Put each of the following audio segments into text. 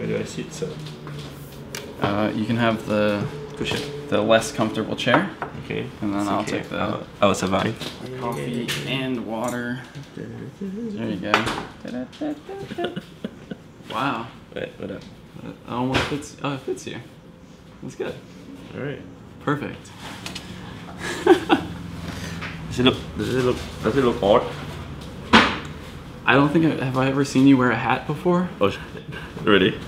Where do I sit, sir? You can have the less comfortable chair. Okay. And then I'll take the... I'll survive. Coffee and water. There you go. Wow. Wait, what up? It almost fits. Oh, it fits you. That's good. All right. Perfect. Does it look odd? I don't think have I ever seen you wear a hat before? Oh, really?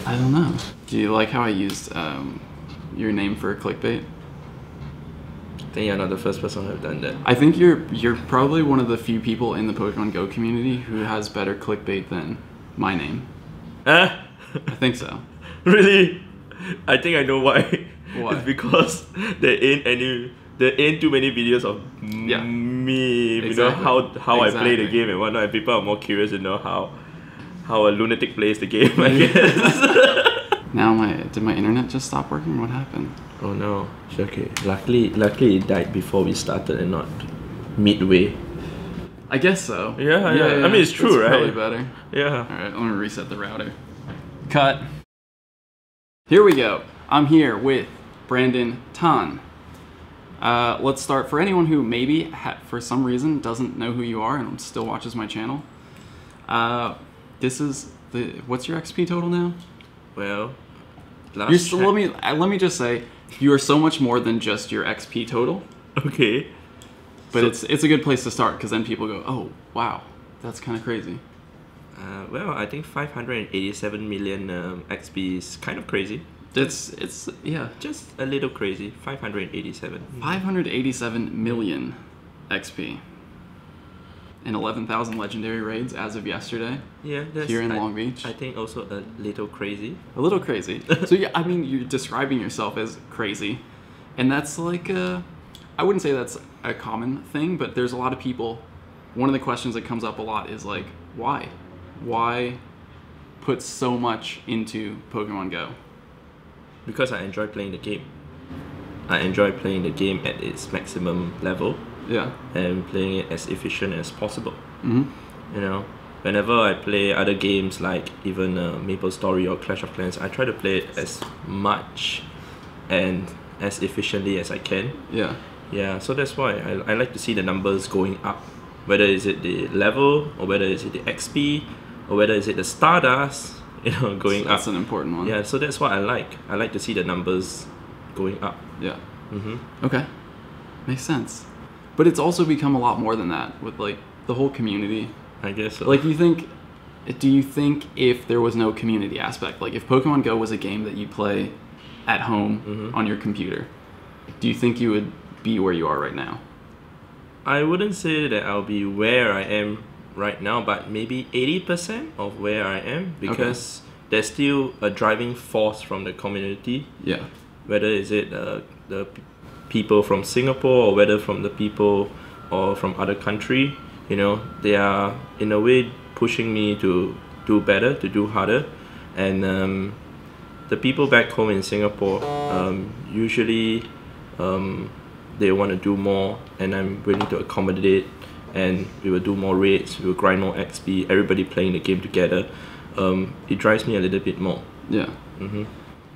I don't know. Do you like how I used your name for clickbait? I think you're not the first person who have done that. I think you're probably one of the few people in the Pokemon Go community who has better clickbait than my name. I think so. Really? I think I know why. Why? It's because there ain't too many videos of me, exactly. You know, how exactly. I play the game and whatnot, and people are more curious to know how a lunatic plays the game, I guess. Now did my internet just stop working? What happened? Oh no. Okay. Luckily it died before we started and not midway. I guess so. Yeah. I mean, it's true, right? Probably better. Yeah. Alright, let me reset the router. Cut. Here we go. I'm here with Brandon Tan. Let's start. For anyone who maybe, for some reason, doesn't know who you are and still watches my channel, this is what's your XP total now? Well, let me just say, you are so much more than just your XP total. Okay. But so, it's a good place to start, because then people go, oh, wow, that's kind of crazy. Well, I think 587 million XP is kind of crazy. It's yeah. Just a little crazy. 587. 587 million XP. And 11,000 legendary raids as of yesterday. Yeah, that's here in Long Beach. I think also a little crazy. A little crazy. So yeah, I mean, you're describing yourself as crazy, and that's like I wouldn't say that's a common thing, but there's a lot of people. One of the questions that comes up a lot is like, why? Why put so much into Pokemon Go? Because I enjoy playing the game. I enjoy playing the game at its maximum level. Yeah. And playing it as efficient as possible. Mm-hmm. You know, whenever I play other games like even Maple Story or Clash of Clans, I try to play it as much and as efficiently as I can. Yeah. Yeah, so that's why I like to see the numbers going up. Whether is it the level, or whether is it the XP, or whether is it the Stardust, you know, going up. That's an important one. Yeah, so that's what I like. I like to see the numbers going up. Yeah. Mm-hmm. Okay. Makes sense. But it's also become a lot more than that with like the whole community. I guess so. Like do you think if there was no community aspect, like if Pokemon Go was a game that you play at home on your computer, do you think you would be where you are right now? I wouldn't say that I'll be where I am right now, but maybe 80% of where I am, because there's still a driving force from the community. Yeah. Whether is it the people from Singapore, or whether from the people or from other country, you know, they are in a way pushing me to do better, to do harder. And the people back home in Singapore, usually they want to do more, and I'm willing to accommodate, and we will do more raids, we will grind more XP, everybody playing the game together. It drives me a little bit more. Yeah. Mm-hmm.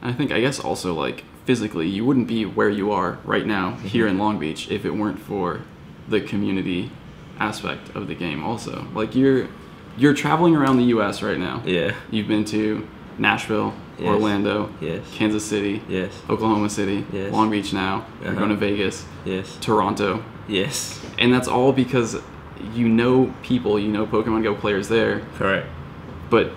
I guess also like physically, you wouldn't be where you are right now here in Long Beach if it weren't for the community aspect of the game also. Like you're traveling around the US right now. Yeah. You've been to Nashville, Orlando, Kansas City, Oklahoma City, Long Beach now. You're going to Vegas, Toronto. Yes. And that's all because you know people, you know Pokemon Go players there. Correct. But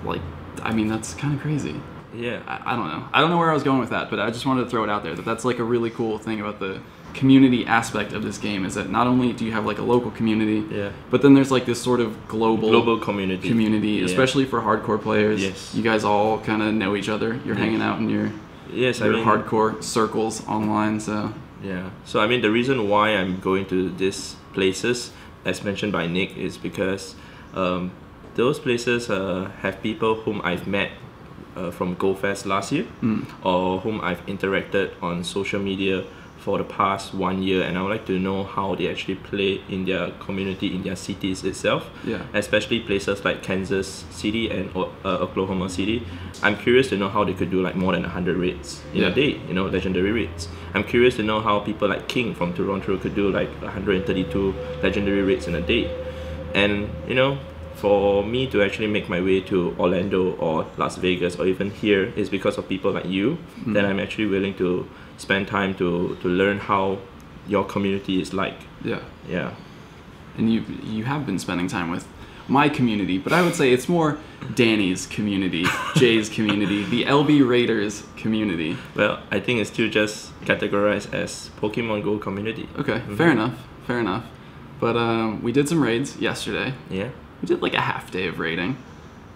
like, I mean, that's kind of crazy. Yeah. I don't know. I don't know where I was going with that, but I just wanted to throw it out there that that's like a really cool thing about the community aspect of this game, is that not only do you have like a local community, but then there's like this sort of global community, especially for hardcore players. Yes. You guys all kind of know each other. You're hanging out in your hardcore circles online, so. Yeah. So I mean, the reason why I'm going to these places, as mentioned by Nick, is because those places have people whom I've met from GoFest last year, or whom I've interacted on social media for the past 1 year, and I would like to know how they actually play in their community, in their cities itself. Yeah. Especially places like Kansas City and Oklahoma City. I'm curious to know how they could do like more than 100 raids in a day, you know, legendary raids. I'm curious to know how people like King from Toronto could do like 132 legendary raids in a day. And you know, for me to actually make my way to Orlando or Las Vegas or even here is because of people like you. That I'm actually willing to spend time to learn how your community is like. Yeah. And you have been spending time with my community, but I would say it's more Danny's community, Jay's community, the LB Raiders community. Well, I think it's still just categorized as Pokemon GO community. Okay, fair enough. But we did some raids yesterday. Yeah. We did like a half day of raiding.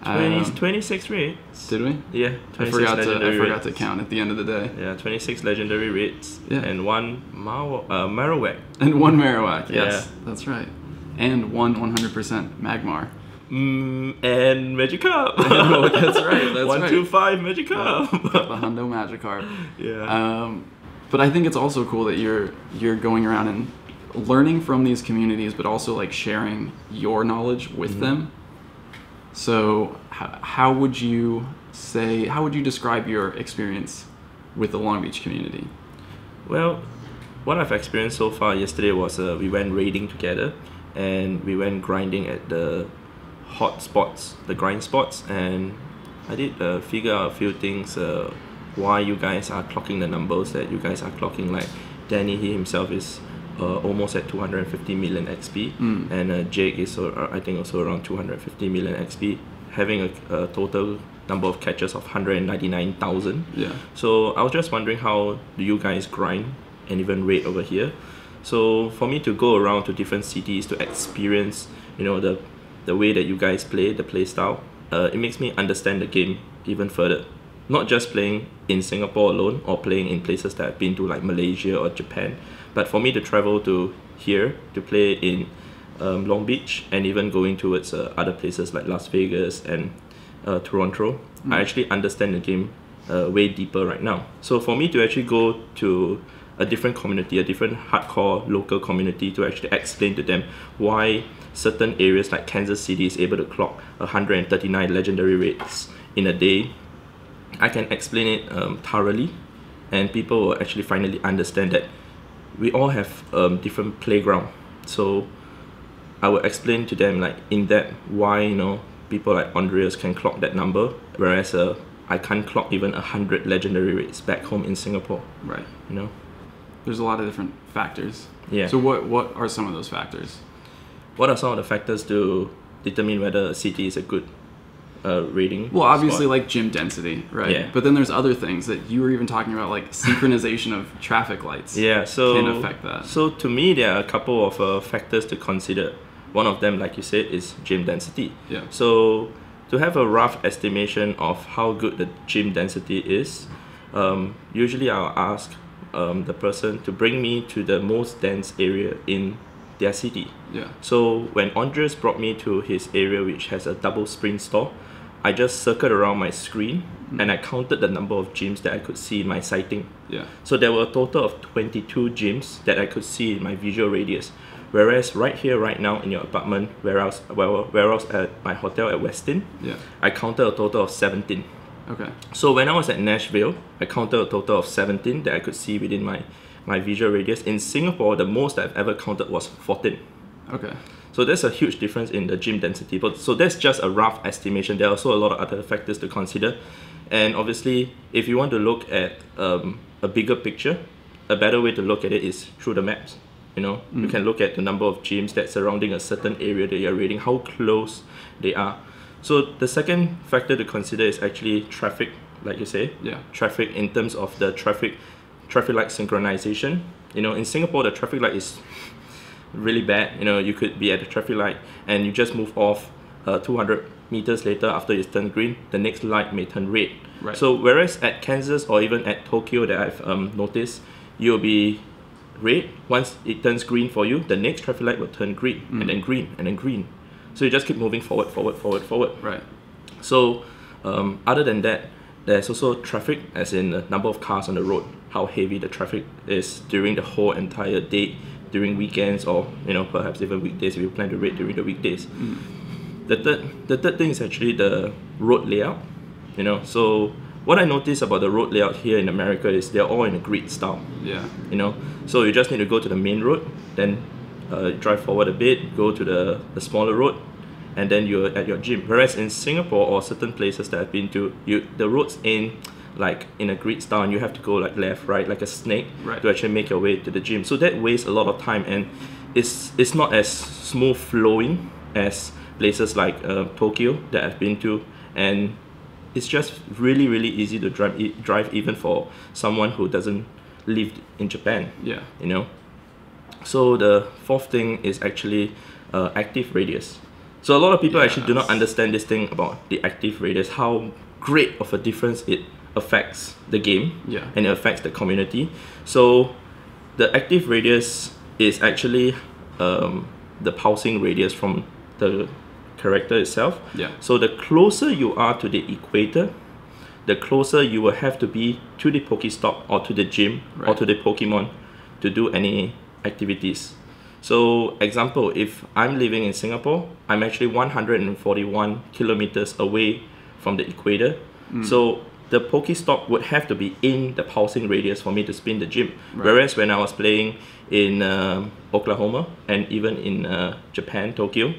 26 raids. Did we? Yeah, 26 I forgot to raids. count at the end of the day. Yeah, 26 legendary raids. Yeah. And one Marowak. And one Marowak, yes, Yeah. that's right. And one 100% Magmar. And Magikarp. Oh, that's right. 125 Magikarp. The Hundo Magikarp. Yeah. But I think it's also cool that you're going around and learning from these communities, but also like sharing your knowledge with them. So how would you describe your experience with the Long Beach community? Well, what I've experienced so far yesterday was we went raiding together, and we went grinding at the hot spots, the grind spots, and I did figure out a few things, why you guys are clocking the numbers that you guys are clocking. Like Danny, he himself is almost at 250 million XP, and Jake is I think also around 250 million XP, having a total number of catches of 199,000. Yeah. So I was just wondering, how do you guys grind and even raid over here? So for me to go around to different cities to experience, you know, the way that you guys play, the play style, it makes me understand the game even further. Not just playing in Singapore alone or playing in places that I've been to like Malaysia or Japan, but for me to travel to here to play in Long Beach and even going towards other places like Las Vegas and Toronto, I actually understand the game way deeper right now. So for me to actually go to a different community, a different hardcore local community, to actually explain to them why certain areas like Kansas City is able to clock 139 legendary raids in a day, I can explain it thoroughly, and people will actually finally understand that we all have different playground. So I will explain to them like in depth why, you know, people like Andreas can clock that number, whereas I can't clock even 100 legendary raids back home in Singapore. Right. You know, there's a lot of different factors. Yeah. So what are some of those factors? What are some of the factors to determine whether a city is a good rating? Well, obviously spot? like gym density, right? Yeah. But then there's other things that you were even talking about, like synchronization of traffic lights. Yeah, so can affect that. So to me, there are a couple of factors to consider. One of them, like you said, is gym density. Yeah. So to have a rough estimation of how good the gym density is, usually I'll ask the person to bring me to the most dense area in their city. Yeah. So when Andres brought me to his area, which has a double sprint store, I just circled around my screen and I counted the number of gyms that I could see in my sighting. Yeah. So there were a total of 22 gyms that I could see in my visual radius. Whereas right here, right now in your apartment, whereas at my hotel at Westin, Yeah. I counted a total of 17. Okay. So when I was at Nashville, I counted a total of 17 that I could see within my visual radius. In Singapore, the most I've ever counted was 14. Okay. So there's a huge difference in the gym density. But so that's just a rough estimation. There are also a lot of other factors to consider. And obviously, if you want to look at a bigger picture, a better way to look at it is through the maps. You know, you can look at the number of gyms that's surrounding a certain area that you're raiding, how close they are. So the second factor to consider is actually traffic, like you say. Yeah. Traffic in terms of the traffic light synchronization. You know, in Singapore, the traffic light is really bad. You know, you could be at the traffic light and you just move off 200 meters later after it's turned green, the next light may turn red. Right. So whereas at Kansas or even at Tokyo that I've noticed, you'll be red. Once it turns green for you, the next traffic light will turn green and then green and then green. So you just keep moving forward. Right. So other than that, there's also traffic, as in the number of cars on the road. how heavy the traffic is during the whole entire day, during weekends, or perhaps even weekdays if you plan to raid during the weekdays. The third thing is actually the road layout. So what I noticed about the road layout here in America is they're all in a grid style. Yeah. So you just need to go to the main road, then drive forward a bit, go to the smaller road, and then you're at your gym. Whereas in Singapore or certain places that I've been to, the roads ain't like in a grid style, and you have to go like left, right, like a snake, right, to actually make your way to the gym. So that wastes a lot of time, and it's not as smooth flowing as places like Tokyo that I've been to, and it's just really, really easy to drive even for someone who doesn't live in Japan. Yeah. So the fourth thing is actually active radius. So a lot of people actually do not understand this thing about the active radius, how great of a difference it affects the game, and it affects the community. So the active radius is actually the pulsing radius from the character itself. So the closer you are to the equator, the closer you will have to be to the Pokestop or to the gym or to the Pokemon to do any activities. So example, if I'm living in Singapore, I'm actually 141 kilometers away from the equator. So the Pokestop would have to be in the pulsing radius for me to spin the gym. Whereas when I was playing in Oklahoma and even in Japan, Tokyo,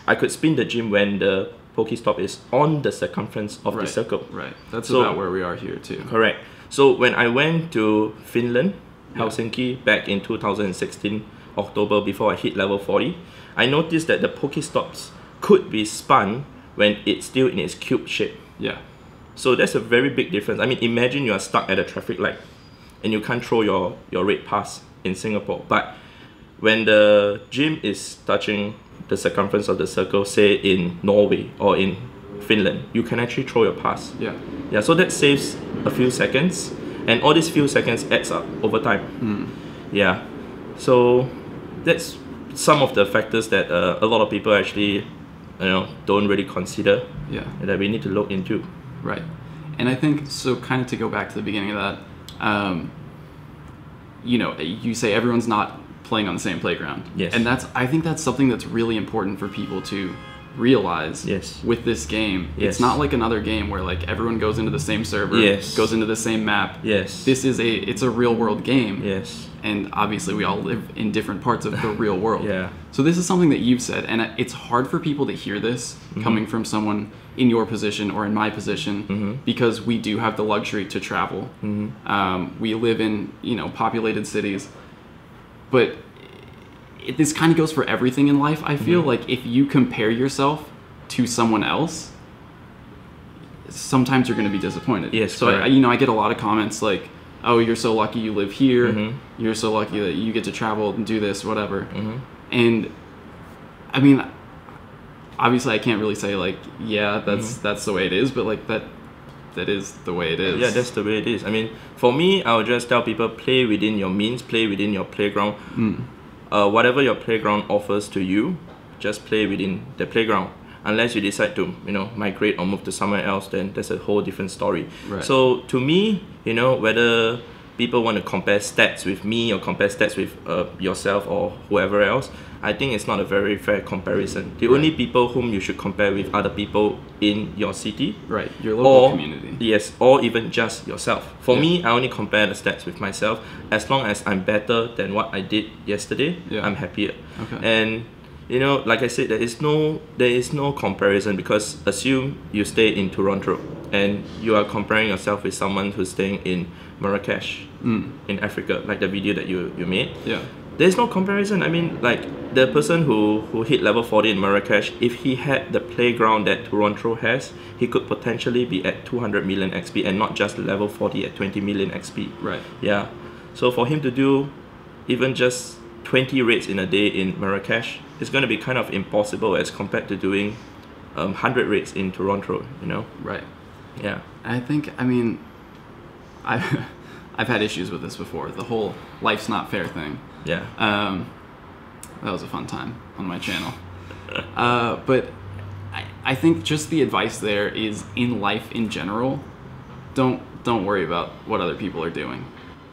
I could spin the gym when the Pokestop is on the circumference of the circle. That's about where we are here too. Correct. So when I went to Finland, Helsinki, back in 2016, October, before I hit level 40, I noticed that the Pokestops could be spun when it's still in its cube shape. So that's a very big difference. I mean, imagine you are stuck at a traffic light and you can't throw your raid pass in Singapore. But when the gym is touching the circumference of the circle, say in Norway or in Finland, you can actually throw your pass. So that saves a few seconds, and all these few seconds adds up over time. So that's some of the factors that a lot of people actually don't really consider, that we need to look into. And I think, so kind of to go back to the beginning of that, you say everyone's not playing on the same playground. And I think that's something that's really important for people to realize with this game. It's not like another game where like everyone goes into the same server, goes into the same map. This is it's a real world game. And obviously we all live in different parts of the real world. So this is something that you've said, and it's hard for people to hear this coming from someone in your position or in my position, because we do have the luxury to travel. We live in populated cities, but this kind of goes for everything in life. I feel like if you compare yourself to someone else, sometimes you're going to be disappointed. So I get a lot of comments like, oh, you're so lucky you live here, you're so lucky that you get to travel and do this, whatever. And I mean, obviously I can't really say like, that's the way it is, but like that is the way it is. That's the way it is. I mean, for me, I'll just tell people, play within your means, play within your playground. Whatever your playground offers to you, just play within the playground. Unless you decide to, migrate or move to somewhere else, then that's a whole different story. So to me, whether people want to compare stats with me or compare stats with yourself or whoever else, I think it's not a very fair comparison. The only people whom you should compare with are the people in your city. Your local community. Yes, or even just yourself. For me, I only compare the stats with myself. As long as I'm better than what I did yesterday, I'm happier. And like I said, there is no comparison, because assume you stay in Toronto and you are comparing yourself with someone who's staying in Marrakesh in Africa, like the video that you made. There's no comparison. I mean, like the person who hit level 40 in Marrakesh, if he had the playground that Toronto has, he could potentially be at 200 million XP and not just level 40 at 20 million XP. So for him to do even just 20 raids in a day in Marrakesh, it's going to be kind of impossible as compared to doing 100 raids in Toronto, I think, I mean, I've had issues with this before, the whole life's not fair thing. That was a fun time on my channel. But I think just the advice there is, in life in general, don't worry about what other people are doing.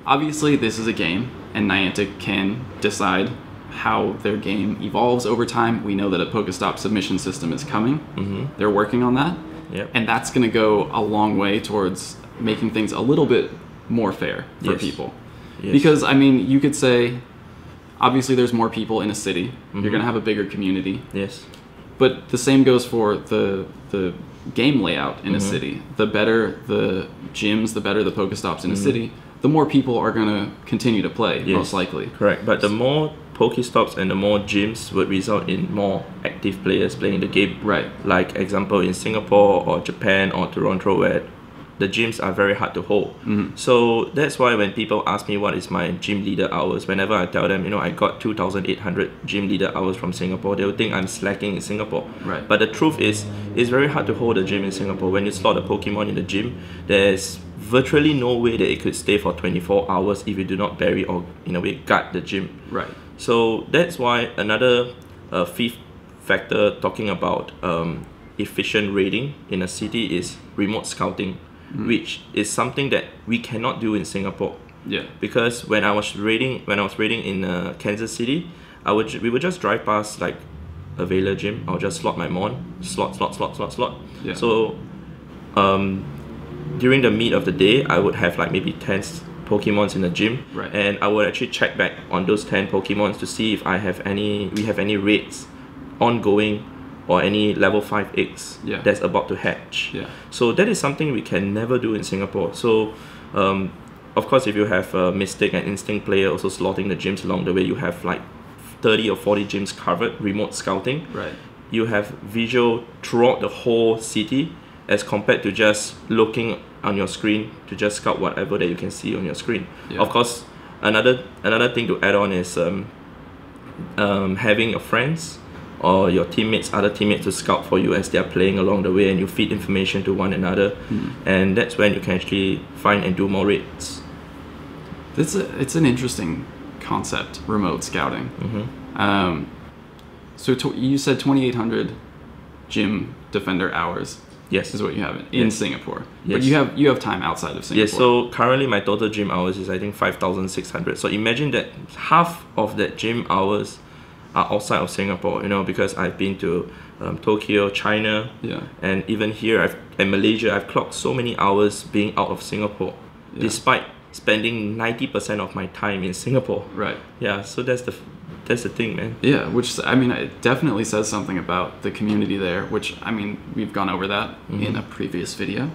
obviously this is a game, and Niantic can decide how their game evolves over time. We know that a Pokestop submission system is coming. They're working on that. Yep. And that's going to go a long way towards making things a little bit more fair for Yes. people. Yes. Because, I mean, you could say, obviously there's more people in a city. You're going to have a bigger community. Yes. But the same goes for the game layout in a city. The better the gyms, the better the Pokestops in a city, the more people are going to continue to play, most likely. Correct. But the more Pokestops and the more gyms would result in more active players playing the game. Right. Like example in Singapore or Japan or Toronto, where the gyms are very hard to hold. So that's why when people ask me what is my gym leader hours, whenever I tell them, I got 2,800 gym leader hours from Singapore, they'll think I'm slacking in Singapore. Right. But the truth is, it's very hard to hold a gym in Singapore. When you slot a Pokemon in the gym, there's virtually no way that it could stay for 24 hours if you do not bury or, in a way, guard the gym. Right. So that's why another fifth factor talking about efficient raiding in a city is remote scouting, which is something that we cannot do in Singapore. Yeah. Because when I was raiding in Kansas City, we would just drive past like a Valor gym. I'll just slot my mon, slot. Yeah. So during the meat of the day, I would have like maybe 10 Pokemons in the gym, Right. and I would actually check back on those 10 Pokemons to see if we have any raids ongoing or any level 5 eggs that's about to hatch. Yeah. So that is something we can never do in Singapore. So of course, if you have a Mystic and Instinct player also slotting the gyms along the way, you have like 30 or 40 gyms covered, remote scouting. Right. You have visual throughout the whole city as compared to just looking on your screen to just scout whatever that you can see on your screen. Yeah. Of course, another thing to add on is having your friends or your other teammates to scout for you as they are playing along the way, and you feed information to one another, and that's when you can actually find and do more raids. It's an interesting concept, remote scouting. So you said 2,800 gym defender hours. Yes. Is what you have in Singapore. Yes. But you have time outside of Singapore. Yes, so currently my total gym hours is I think 5,600. So imagine that half of that gym hours are outside of Singapore, because I've been to Tokyo, China, and even here in Malaysia, I've clocked so many hours being out of Singapore, despite spending 90% of my time in Singapore. Right. Yeah, so that's the thing, man. Yeah, which, I mean, it definitely says something about the community there, which, I mean, we've gone over that in a previous video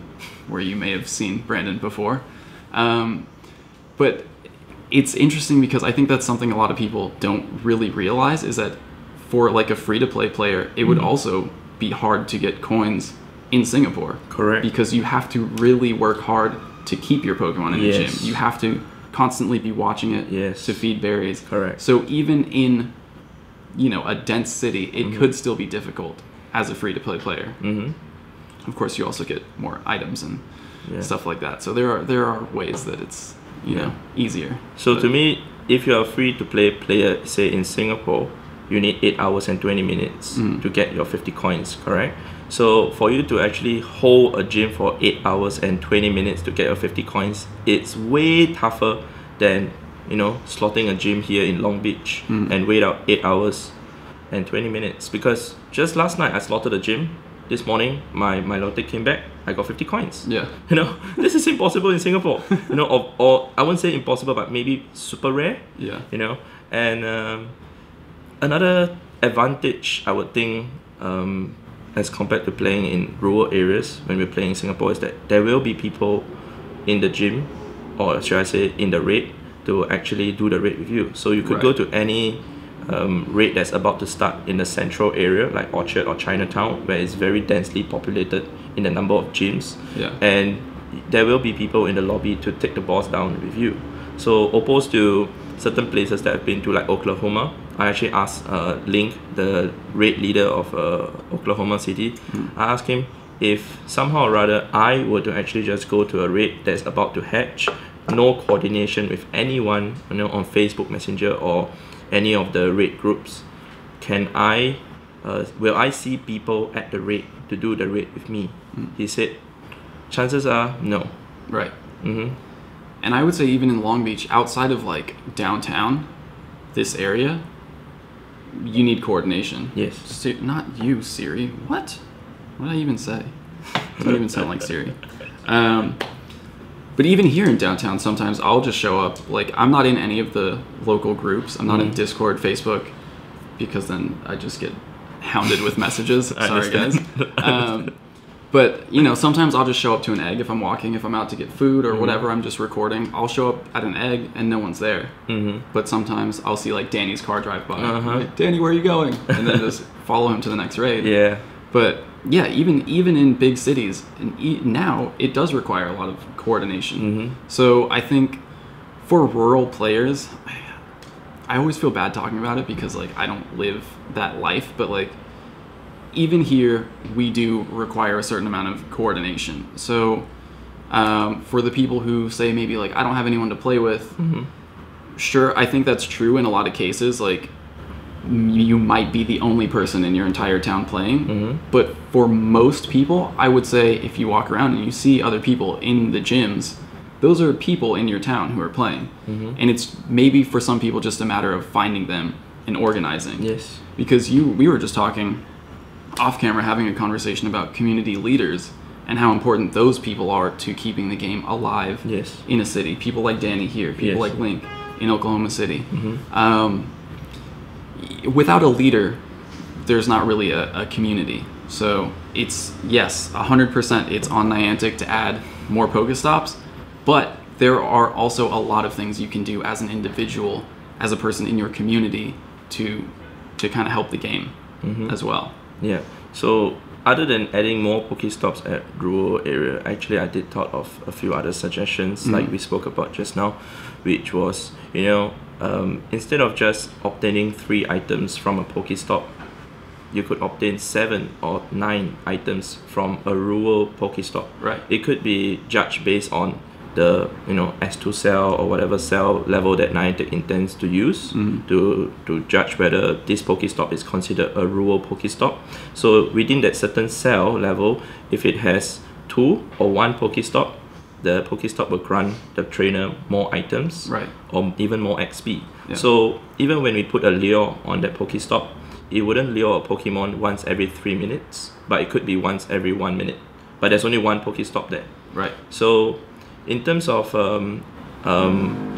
where you may have seen Brandon before. But it's interesting because I think that's something a lot of people don't really realize, is that for like a free-to-play player, it would also be hard to get coins in Singapore. Correct. Because you have to really work hard to keep your Pokemon in the gym. You have to constantly be watching it to feed berries. Correct. So even in, a dense city, it could still be difficult as a free-to-play player. Of course, you also get more items and stuff like that. So there are ways that it's easier. So to me, if you're a free-to-play player, say in Singapore, you need 8 hours and 20 minutes to get your 50 coins, correct? So for you to actually hold a gym for 8 hours and 20 minutes to get your 50 coins, it's way tougher than, slotting a gym here in Long Beach and wait out 8 hours and 20 minutes. Because just last night I slotted a gym. This morning my lottery came back, I got 50 coins. Yeah. This is impossible in Singapore. Or I wouldn't say impossible, but maybe super rare. Yeah. And another advantage I would think, as compared to playing in rural areas when we're playing in Singapore, is that there will be people in the gym, or should I say in the raid, to actually do the raid with you. So you could go to any raid that's about to start in the central area, like Orchard or Chinatown, where it's very densely populated in the number of gyms. Yeah. And there will be people in the lobby to take the boss down with you. So opposed to certain places that I've been to, like Oklahoma, I actually asked Link, the raid leader of Oklahoma City, I asked him if somehow or rather I were to actually just go to a raid that's about to hatch, no coordination with anyone, on Facebook Messenger or any of the raid groups, will I see people at the raid to do the raid with me? He said, chances are no. Right. And I would say even in Long Beach, outside of like downtown, this area, you need coordination. Yes. Not you, Siri. What? What did I even say? Doesn't even sound like Siri. But even here in downtown, sometimes I'll just show up. Like, I'm not in any of the local groups. I'm not in Discord, Facebook, because then I just get hounded with messages. Sorry, guys. But, you know, sometimes I'll just show up to an egg if I'm walking, if I'm out to get food or whatever, I'm just recording. I'll show up at an egg and no one's there. But sometimes I'll see, like, Danny's car drive by. Like, Danny, where are you going? And then just follow him to the next raid. Yeah. But, yeah, even in big cities, now it does require a lot of coordination. So I think for rural players, I always feel bad talking about it because, like, I don't live that life. But, like, even here, we do require a certain amount of coordination. So for the people who say maybe, like, I don't have anyone to play with, sure, I think that's true in a lot of cases. Like, you might be the only person in your entire town playing. But for most people, I would say if you walk around and you see other people in the gyms, those are people in your town who are playing. And it's maybe for some people just a matter of finding them and organizing. Yes. Because we were just talking off camera, having a conversation about community leaders and how important those people are to keeping the game alive in a city. People like Danny here, people like Link in Oklahoma City. Without a leader, there's not really a community. So it's, yes, 100% it's on Niantic to add more Pokestops, but there are also a lot of things you can do as an individual, as a person in your community to kind of help the game as well. Yeah. So other than adding more Pokestops at rural area, actually I did thought of a few other suggestions like we spoke about just now, which was, you know, instead of just obtaining 3 items from a Pokestop, you could obtain 7 or 9 items from a rural Pokestop. Right. It could be judged based on the, you know, S2 cell or whatever cell level that Niantic intends to use to judge whether this Pokestop is considered a rural Pokestop. So within that certain cell level, if it has 2 or 1 Pokestop, the Pokestop will grant the trainer more items or even more XP. So even when we put a lure on that Pokestop, it wouldn't lure a Pokemon once every 3 minutes, but it could be once every 1 minute. But there's only 1 Pokestop there. Right. So in terms of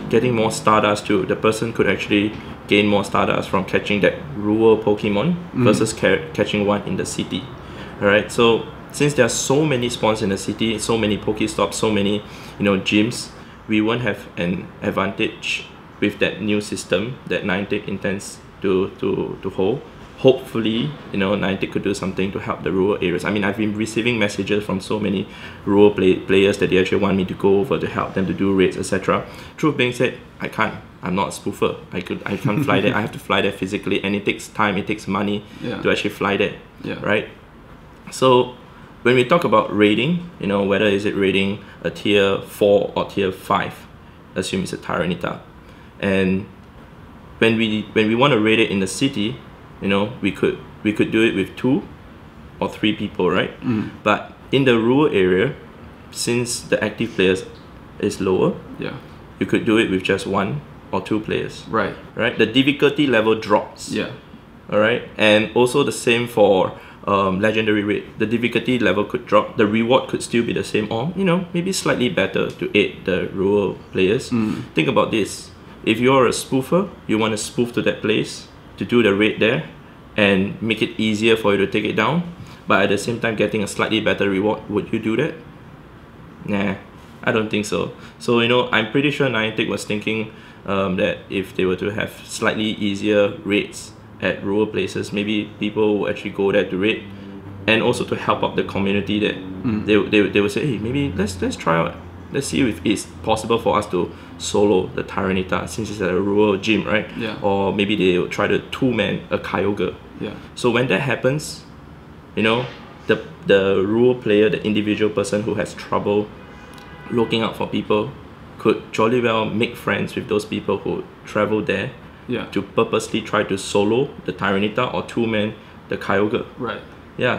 getting more Stardust too, the person could actually gain more Stardust from catching that rural Pokemon versus catching one in the city. Alright, so since there are so many spawns in the city, so many Pokestops, so many, you know, gyms, we won't have an advantage with that new system that Niantic intends to hold. Hopefully, you know, Niantic could do something to help the rural areas. I mean, I've been receiving messages from so many rural players that they actually want me to go over to help them to do raids, etc. Truth being said, I can't. I'm not a spoofer. I can't fly there. I have to fly there physically, and it takes time. It takes money to actually fly there. Right. So when we talk about raiding, you know, whether is it raiding a tier 4 or tier 5, assume it's a Tyranitar, and when we want to raid it in the city, you know, we could do it with 2 or 3 people, right? But in the rural area, since the active players is lower, you could do it with just 1 or 2 players. Right. The difficulty level drops. Alright, and also the same for legendary raid. The difficulty level could drop. The reward could still be the same, or, you know, maybe slightly better to aid the rural players. Think about this. If you're a spoofer, you want to spoof to that place to do the raid there and make it easier for you to take it down, but at the same time getting a slightly better reward, would you do that? Nah, I don't think so. So, you know, I'm pretty sure Niantic was thinking that if they were to have slightly easier raids at rural places, maybe people will actually go there to raid, and also to help out the community that they would say, hey, maybe let's try out, let's see if it's possible for us to solo the Tyranitar since it's at a rural gym, right? Or maybe they will try to 2-man a Kyogre. So when that happens, you know, the rural player, the individual person who has trouble looking out for people, could jolly well make friends with those people who travel there to purposely try to solo the Tyranitar or 2-man the Kyogre.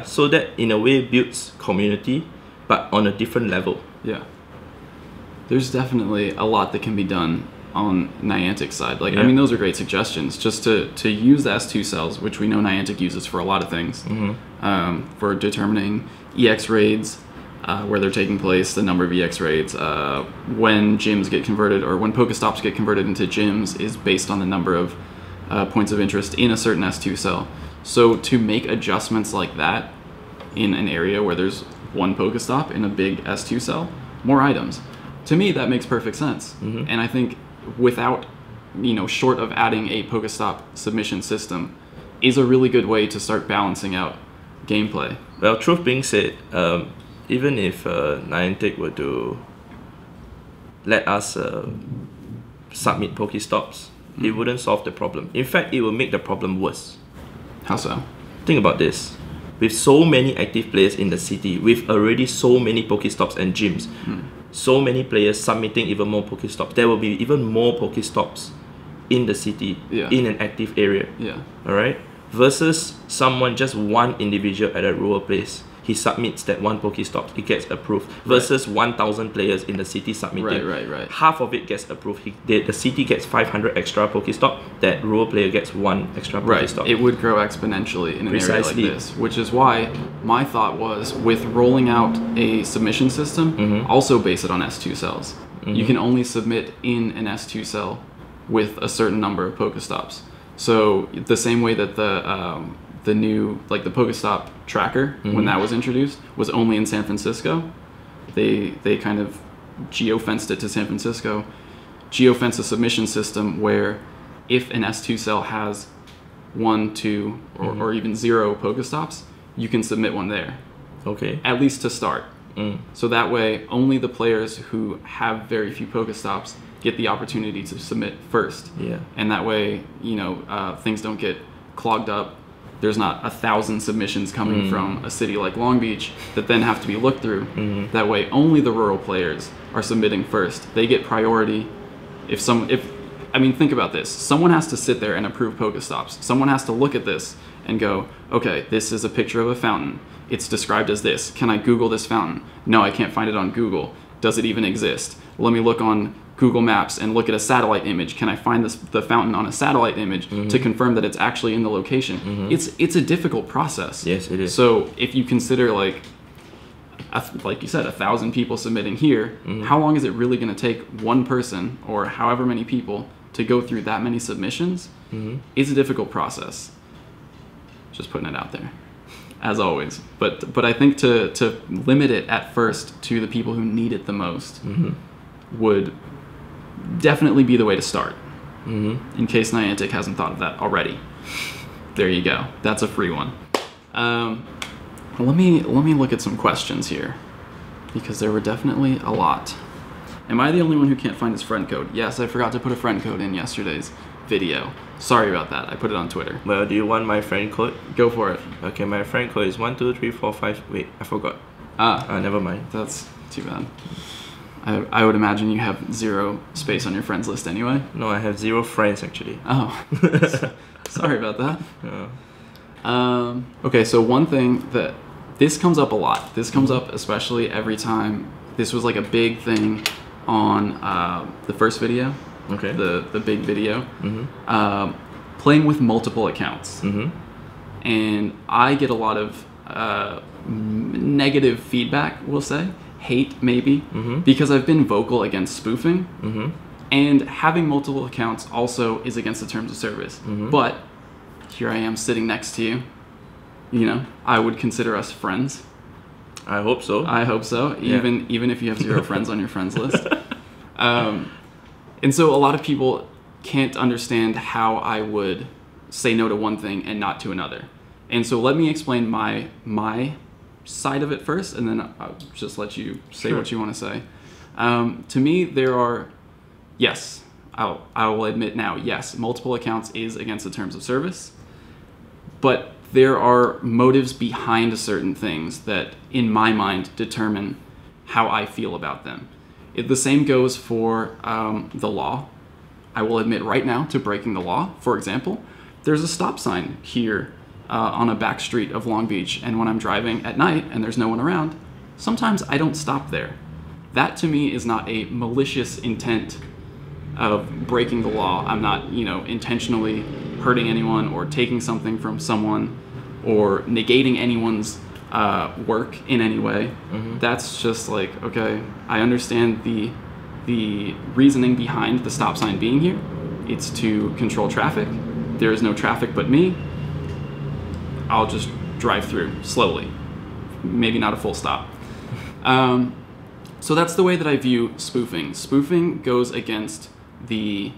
So that in a way builds community, but on a different level. There's definitely a lot that can be done on Niantic's side. Like, Yeah. I mean, those are great suggestions. Just to use the S2 cells, which we know Niantic uses for a lot of things, for determining EX raids, where they're taking place, the number of EX raids, when gyms get converted, or when Pokestops get converted into gyms, is based on the number of points of interest in a certain S2 cell. So to make adjustments like that in an area where there's one Pokestop in a big S2 cell, more items. To me, that makes perfect sense. And I think without, short of adding a Pokestop submission system, is a really good way to start balancing out gameplay. Well, truth being said, even if Niantic were to let us submit Pokestops, it wouldn't solve the problem. In fact, it will make the problem worse. How so? Think about this. With so many active players in the city, with already so many Pokestops and gyms, so many players submitting even more Pokestops, there will be even more Pokestops in the city, in an active area. Alright? Versus someone, just one individual at a rural place. He submits that one Pokestop, it gets approved. Versus 1,000 players in the city submitting. Right. Half of it gets approved. The city gets 500 extra Pokestop, that rural player gets one extra Pokestop. It would grow exponentially in an area like this, which is why my thought was, with rolling out a submission system, also base it on S2 cells. You can only submit in an S2 cell with a certain number of Pokestops. So the same way that the new, like the Pokestop tracker, when that was introduced, was only in San Francisco. They kind of geofenced it to San Francisco. Geofence a submission system where if an S2 cell has 1, 2, or even 0 Pokestops, you can submit one there. Okay. At least to start. So that way, only the players who have very few Pokestops get the opportunity to submit first. And that way, things don't get clogged up. There's not 1,000 submissions coming from a city like Long Beach that then have to be looked through. That way, only the rural players are submitting first. They get priority. I mean, think about this. Someone has to sit there and approve Pokestops. Someone has to look at this and go, okay, this is a picture of a fountain. It's described as this. Can I Google this fountain? No, I can't find it on Google. Does it even exist? Let me look on Google Maps and look at a satellite image. Can I find the fountain on a satellite image to confirm that it's actually in the location? It's a difficult process. Yes, it is. So if you consider, like you said, 1,000 people submitting here, how long is it really going to take one person or however many people to go through that many submissions? It's a difficult process. Just putting it out there, as always. But I think to limit it at first to the people who need it the most would definitely be the way to start. In case Niantic hasn't thought of that already. There you go. That's a free one. Let me look at some questions here, because there were definitely a lot. Am I the only one who can't find his friend code? Yes, I forgot to put a friend code in yesterday's video. Sorry about that. I put it on Twitter. Well, do you want my friend code? Go for it. Okay, my friend code is 12345. Wait, I forgot. Never mind. That's too bad. I would imagine you have 0 space on your friends list anyway. No, I have 0 friends actually. Oh, sorry about that. Okay, so one thing that this comes up a lot. This comes up especially every time. This was like a big thing on the first video. Okay. The big video. Playing with multiple accounts. And I get a lot of negative feedback, we'll say. Hate, maybe, because I've been vocal against spoofing. And having multiple accounts also is against the terms of service. But here I am sitting next to you. I would consider us friends. I hope so. I hope so, even if you have 0 friends on your friends list. And so a lot of people can't understand how I would say no to one thing and not to another. And so let me explain my side of it first, and then I'll just let you say what you want to say. To me, there are, yes, I will admit now, yes, multiple accounts is against the terms of service, but there are motives behind certain things that, in my mind, determine how I feel about them. The same goes for the law. I will admit right now to breaking the law. For example, there's a stop sign here on a back street of Long Beach, and when I'm driving at night and there's no one around, sometimes I don't stop there. that to me is not a malicious intent of breaking the law. I'm not, intentionally hurting anyone or taking something from someone or negating anyone's work in any way. That's just like, okay, I understand the reasoning behind the stop sign being here. It's to control traffic. There is no traffic but me. I'll just drive through slowly. Maybe not a full stop. So that's the way that I view spoofing. Spoofing goes against the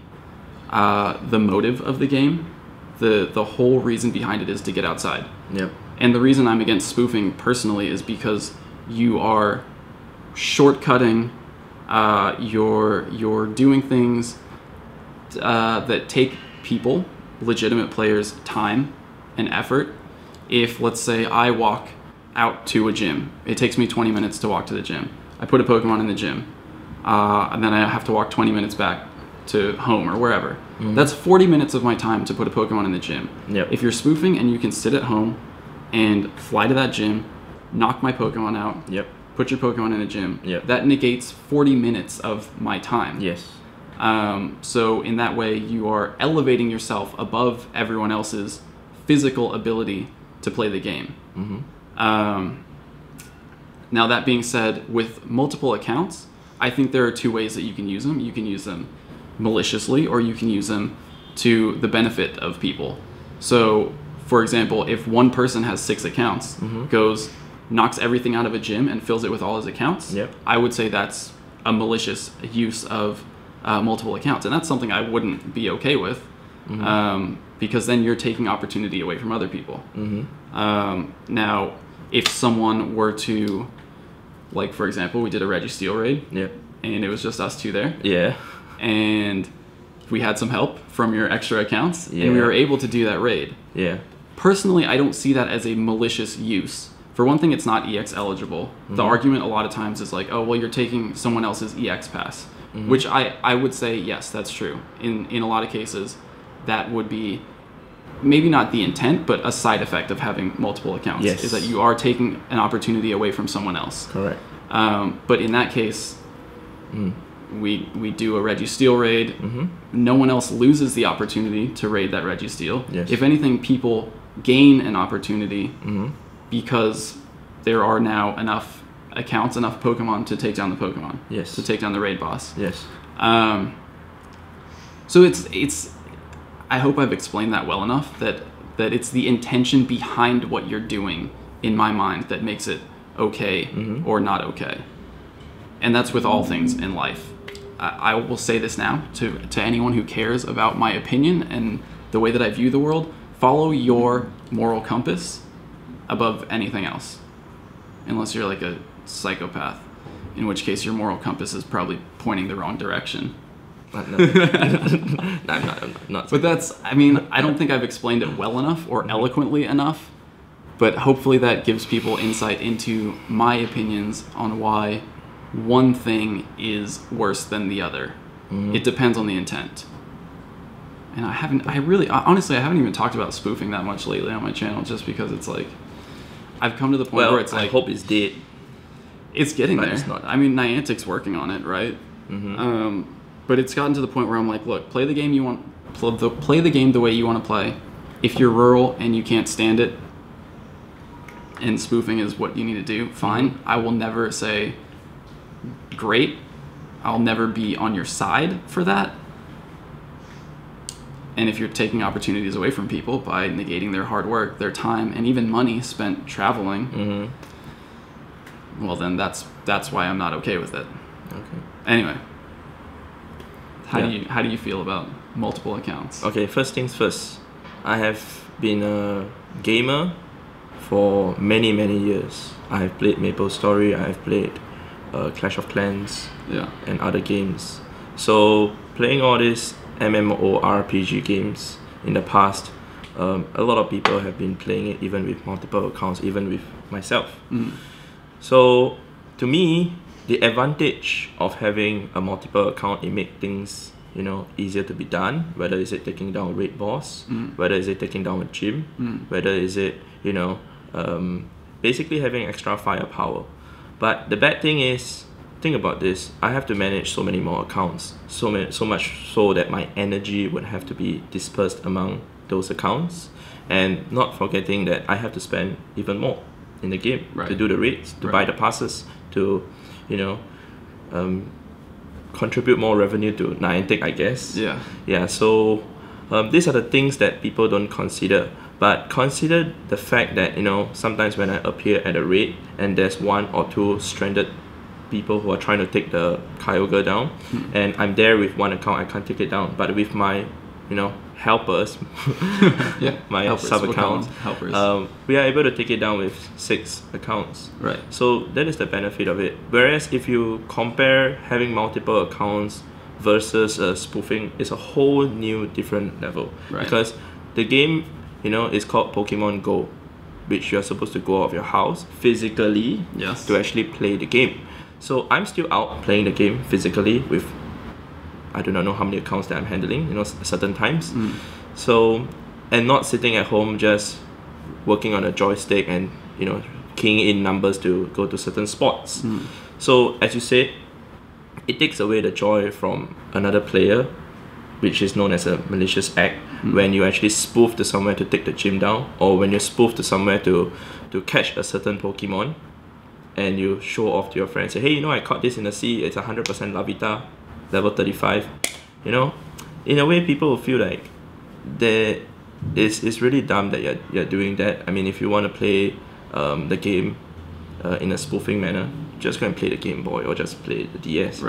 motive of the game. The whole reason behind it is to get outside. Yep. And the reason I'm against spoofing personally is because you are shortcutting. You're doing things that take people, legitimate players, time and effort. If, let's say, I walk out to a gym, it takes me 20 minutes to walk to the gym. I put a Pokemon in the gym, and then I have to walk 20 minutes back to home or wherever. That's 40 minutes of my time to put a Pokemon in the gym. Yep. If you're spoofing and you can sit at home and fly to that gym, knock my Pokemon out, Yep. put your Pokemon in a gym, Yep. that negates 40 minutes of my time. Yes. So in that way, you are elevating yourself above everyone else's physical ability to play the game. Now that being said, with multiple accounts, I think there are two ways that you can use them. You can use them maliciously, or you can use them to the benefit of people. So, for example, if one person has 6 accounts, knocks everything out of a gym and fills it with all his accounts, Yep. I would say that's a malicious use of multiple accounts. And that's something I wouldn't be okay with, because then you're taking opportunity away from other people. Now, if someone were to, like, for example, we did a Registeel raid, Yep. and it was just us two there, Yeah. and we had some help from your extra accounts, and we Yeah. were able to do that raid. Yeah. Personally, I don't see that as a malicious use. For one thing, it's not EX eligible. The argument a lot of times is like, oh, well, you're taking someone else's EX pass, which I would say, yes, that's true. In a lot of cases, that would be maybe not the intent, but a side effect of having multiple accounts, Yes. is that you are taking an opportunity away from someone else. Correct. But in that case, we do a Registeel raid. No one else loses the opportunity to raid that Registeel. Yes. If anything, people gain an opportunity because there are now enough accounts, enough Pokemon to take down the Pokemon. Yes. To take down the raid boss. Yes. So it's I hope I've explained that well enough that it's the intention behind what you're doing in my mind that makes it okay or not okay. And that's with all things in life. I will say this now to anyone who cares about my opinion and the way that I view the world: follow your moral compass above anything else. Unless you're like a psychopath, in which case your moral compass is probably pointing the wrong direction. No, I'm not. But that's, I mean, I don't think I've explained it well enough or eloquently enough, but hopefully that gives people insight into my opinions on why one thing is worse than the other. It depends on the intent. And honestly, I haven't even talked about spoofing that much lately on my channel, just because it's like, I've come to the point where it's like, I hope it's dead. It's getting But there. it's not. I mean, Niantic's working on it, right? But it's gotten to the point where I'm like, look, play the game you want. Play the game the way you want to play. If you're rural and you can't stand it, and spoofing is what you need to do, fine. I will never say great. I'll never be on your side for that. And if you're taking opportunities away from people by negating their hard work, their time, and even money spent traveling, well, then that's why I'm not okay with it. Okay. Anyway, how do you feel about multiple accounts? Okay, first things first. I have been a gamer for many years. I have played MapleStory. I have played Clash of Clans, and other games. So playing all these MMORPG games in the past, a lot of people have been playing it even with multiple accounts, even with myself. So to me, the advantage of having a multiple account, it makes things, easier to be done. Whether is it taking down a raid boss, whether is it taking down a gym, whether is it, basically having extra firepower. But the bad thing is, think about this. I have to manage so many more accounts, so much so that my energy would have to be dispersed among those accounts, and not forgetting that I have to spend even more in the game to do the raids, to buy the passes, to contribute more revenue to Niantic, I guess. Yeah. So these are the things that people don't consider. But consider the fact that sometimes when I appear at a raid and there's 1 or 2 stranded people who are trying to take the Kyogre down, and I'm there with 1 account, I can't take it down. But with my helpers, my helpers, sub accounts, helpers. We are able to take it down with 6 accounts. Right. So that is the benefit of it. Whereas if you compare having multiple accounts versus spoofing, it's a whole new different level. Right. Because the game, is called Pokemon Go, which you're supposed to go out of your house physically to actually play the game. So I'm still out playing the game physically with, I do not know how many accounts that I'm handling, certain times. So, and not sitting at home just working on a joystick and, keying in numbers to go to certain spots. So, as you said, it takes away the joy from another player, which is known as a malicious act, when you actually spoof to somewhere to take the gym down, or when you spoof to somewhere to catch a certain Pokemon, and you show off to your friends, say, hey, I caught this in the sea, it's 100% Lavita, level 35. In a way, people will feel like it's really dumb that you're doing that. I mean, if you want to play the game in a spoofing manner, just go and play the Game Boy or just play the DS.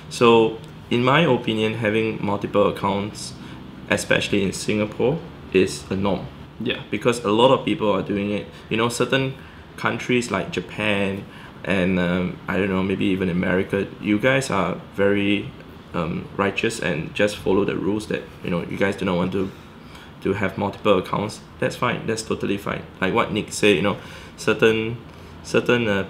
So in my opinion, having multiple accounts, especially in Singapore, is a norm. Because a lot of people are doing it. Certain countries like Japan and I don't know, maybe even America, you guys are very righteous and just follow the rules that you guys do not want to have multiple accounts. That's fine. That's totally fine. Like what Nick said, certain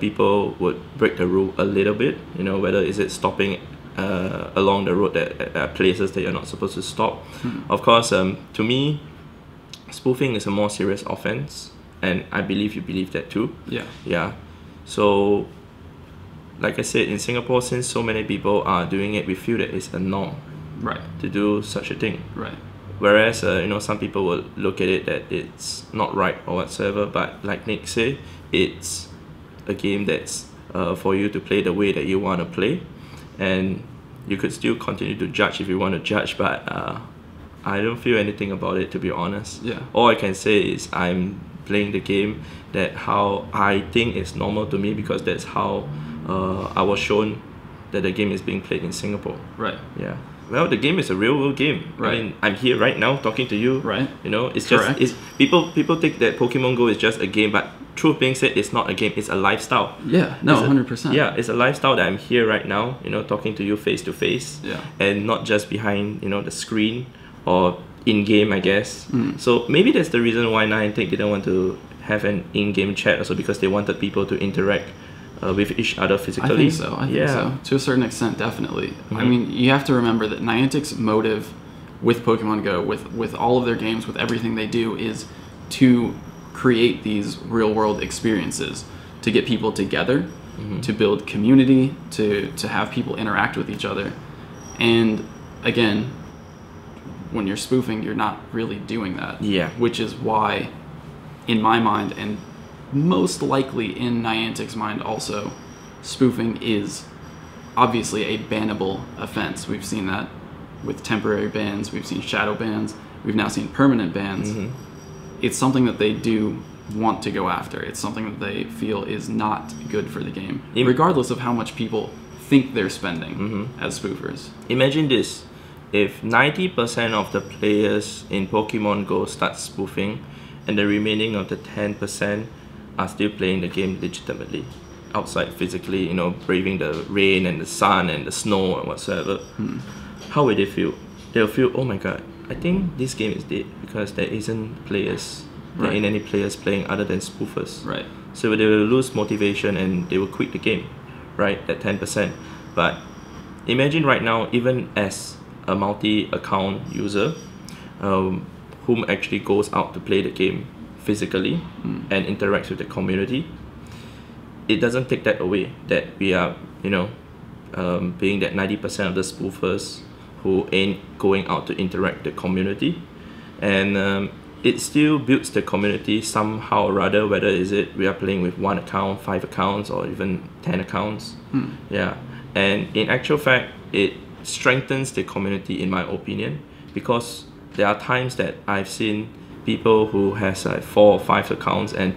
people would break the rule a little bit. Whether is it stopping along the road at places that you're not supposed to stop. Of course, to me, spoofing is a more serious offense, and I believe you believe that too. Yeah. So, like I said, in Singapore, since so many people are doing it, we feel that it's a norm to do such a thing. Whereas, some people will look at it that it's not right or whatsoever. But like Nick said, it's a game that's for you to play the way that you want to play, and you could still continue to judge if you want to judge. But I don't feel anything about it, to be honest. All I can say is I'm playing the game that how I think is normal to me, because that's how I was shown that the game is being played in Singapore. Yeah. Well, the game is a real world game. I mean, I'm here right now talking to you. It's Correct. just people think that Pokemon Go is just a game, but truth being said, it's not a game. It's a lifestyle. 100%. Yeah, it's a lifestyle that I'm here right now. Talking to you face to face. And not just behind the screen or in game, I guess. So maybe that's the reason why Niantic didn't want to have an in-game chat, also because they wanted people to interact with each other physically. I think so. To a certain extent, definitely. I mean, you have to remember that Niantic's motive with Pokemon Go, with all of their games, with everything they do, is to create these real-world experiences, to get people together, to build community, to have people interact with each other. And again, when you're spoofing, you're not really doing that. Which is why, in my mind, and most likely in Niantic's mind also, spoofing is obviously a bannable offense. We've seen that with temporary bans, we've seen shadow bans, we've now seen permanent bans. It's something that they do want to go after. It's something that they feel is not good for the game, regardless of how much people think they're spending as spoofers. Imagine this. If 90% of the players in Pokemon Go start spoofing, and the remaining of the 10% are still playing the game legitimately, outside physically, braving the rain and the sun and the snow and whatsoever, how will they feel? They'll feel, oh my god, I think this game is dead because there isn't players, there ain't any players playing other than spoofers. So they will lose motivation and they will quit the game, that 10%. But imagine right now, even as a multi-account user, whom actually goes out to play the game physically and interacts with the community, it doesn't take that away that we are, being that 90% of the spoofers who ain't going out to interact the community, and it still builds the community somehow or rather, whether is it we are playing with 1 account, 5 accounts, or even 10 accounts. Yeah, and in actual fact, it strengthens the community in my opinion, because there are times that I've seen people who has like 4 or 5 accounts, and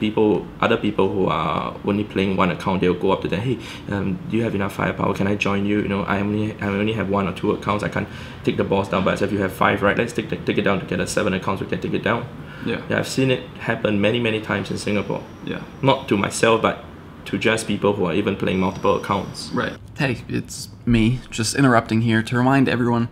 other people who are only playing 1 account, they'll go up to them, hey, do you have enough firepower? Can I join you? You know, I only have 1 or 2 accounts. I can't take the boss down, but if you have 5, right, let's take it down together. 7 accounts, we can take it down. Yeah, I've seen it happen many times in Singapore. Yeah, not to myself, but to just people who are even playing multiple accounts. Right. Hey, it's me just interrupting here to remind everyone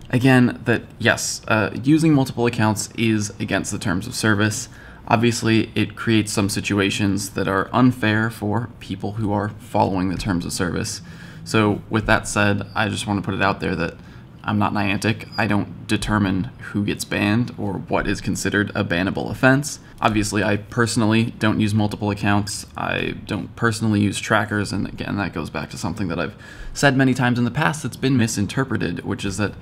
again that yes, using multiple accounts is against the terms of service. Obviously, it creates some situations that are unfair for people who are following the terms of service. So with that said, I just want to put it out there that I'm not Niantic. I don't determine who gets banned or what is considered a bannable offense. Obviously, I personally don't use multiple accounts. I don't personally use trackers, and again, that goes back to something that I've said many times in the past that's been misinterpreted, which is that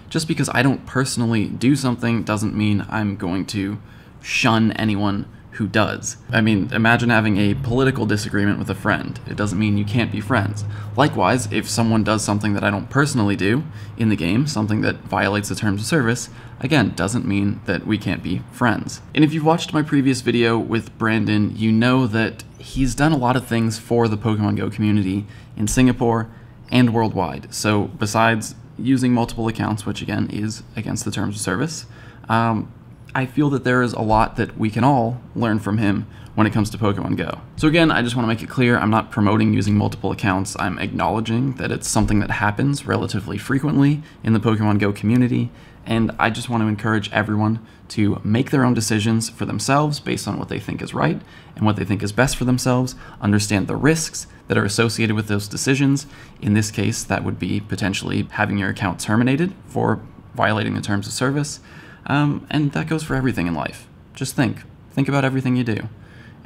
just because I don't personally do something doesn't mean I'm going to shun anyone who does. I mean, imagine having a political disagreement with a friend. It doesn't mean you can't be friends. Likewise, if someone does something that I don't personally do in the game, something that violates the terms of service, again, doesn't mean that we can't be friends. And if you've watched my previous video with Brandon, you know that he's done a lot of things for the Pokemon Go community in Singapore and worldwide. So besides using multiple accounts, which again is against the terms of service, I feel that there is a lot that we can all learn from him when it comes to Pokemon Go. So again, I just want to make it clear, I'm not promoting using multiple accounts. I'm acknowledging that it's something that happens relatively frequently in the Pokemon Go community, and I just want to encourage everyone to make their own decisions for themselves based on what they think is right and what they think is best for themselves, understand the risks that are associated with those decisions. In this case, that would be potentially having your account terminated for violating the terms of service. And that goes for everything in life. Just think about everything you do,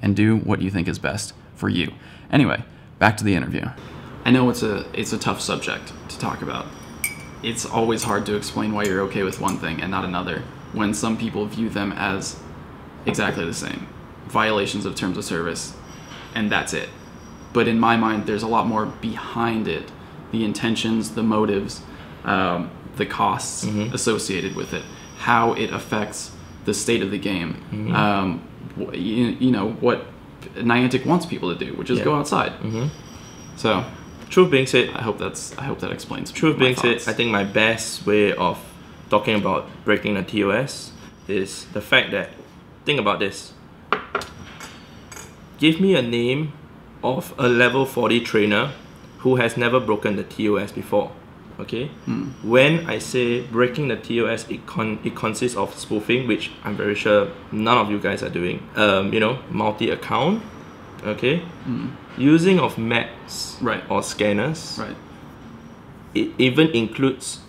and do what you think is best for you. Anyway, back to the interview. I know it's a tough subject to talk about. It's always hard to explain why you're okay with one thing and not another, when some people view them as exactly the same. Violations of terms of service, and that's it. But in my mind, there's a lot more behind it. The intentions, the motives, the costs associated with it, how it affects the state of the game. You know, what Niantic wants people to do, which is go outside. So, truth being said, I hope that explains. Truth being thoughts. said, I think my best way of talking about breaking the TOS is the fact that, think about this. Give me a name of a level 40 trainer who has never broken the TOS before. Okay? When I say breaking the TOS, it consists of spoofing, which I'm very sure none of you guys are doing. You know, multi-account, okay? Using of maps or scanners. Right. It even includes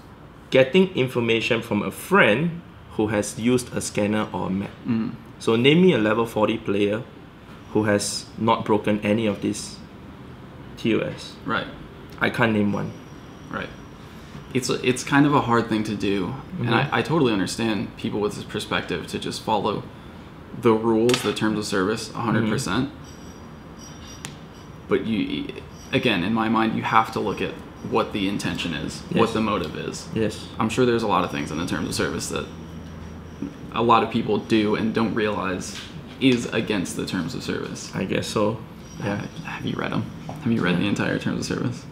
getting information from a friend who has used a scanner or a map. So name me a level 40 player who has not broken any of these TOS. Right. I can't name one. Right. It's kind of a hard thing to do, and I totally understand people with this perspective to just follow the rules, the terms of service, 100%. But you, again, in my mind, you have to look at what the intention is, what the motive is. Yes. I'm sure there's a lot of things in the terms of service that a lot of people do and don't realize is against the terms of service. I guess so. Yeah. Have you read them? Have you read the entire terms of service?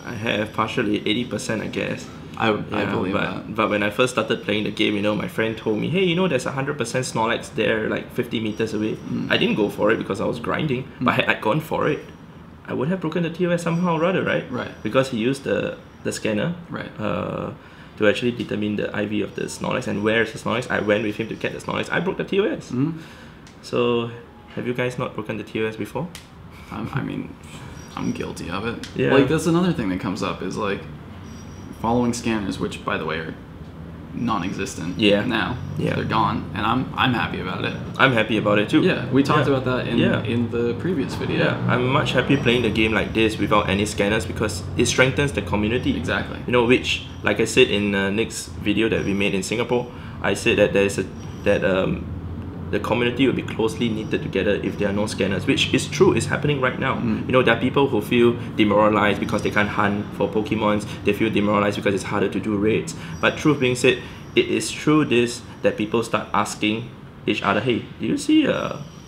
I have partially 80%, I guess. I believe that. But when I first started playing the game, you know, my friend told me, hey, you know, there's 100% Snorlax there, like 50 meters away. I didn't go for it because I was grinding, but had I gone for it, I would have broken the TOS somehow or other, right? Right. Because he used the scanner to actually determine the IV of the Snorlax and where is the Snorlax. I went with him to get the Snorlax. I broke the TOS. So, have you guys not broken the TOS before? I mean, I'm guilty of it. Yeah. Like, that's another thing that comes up is like following scanners, which by the way are non-existent Yeah. now. Yeah. They're gone, and I'm happy about it. I'm happy about it too. Yeah, we talked Yeah. about that in the previous video. Yeah, I'm much happy playing the game like this without any scanners because it strengthens the community. Exactly. You know, which, like I said in the next video that we made in Singapore, I said that the community will be closely knitted together if there are no scanners, which is true, it's happening right now. You know, there are people who feel demoralized because they can't hunt for Pokemons, they feel demoralized because it's harder to do raids. But truth being said, it is through this that people start asking each other, hey, do you see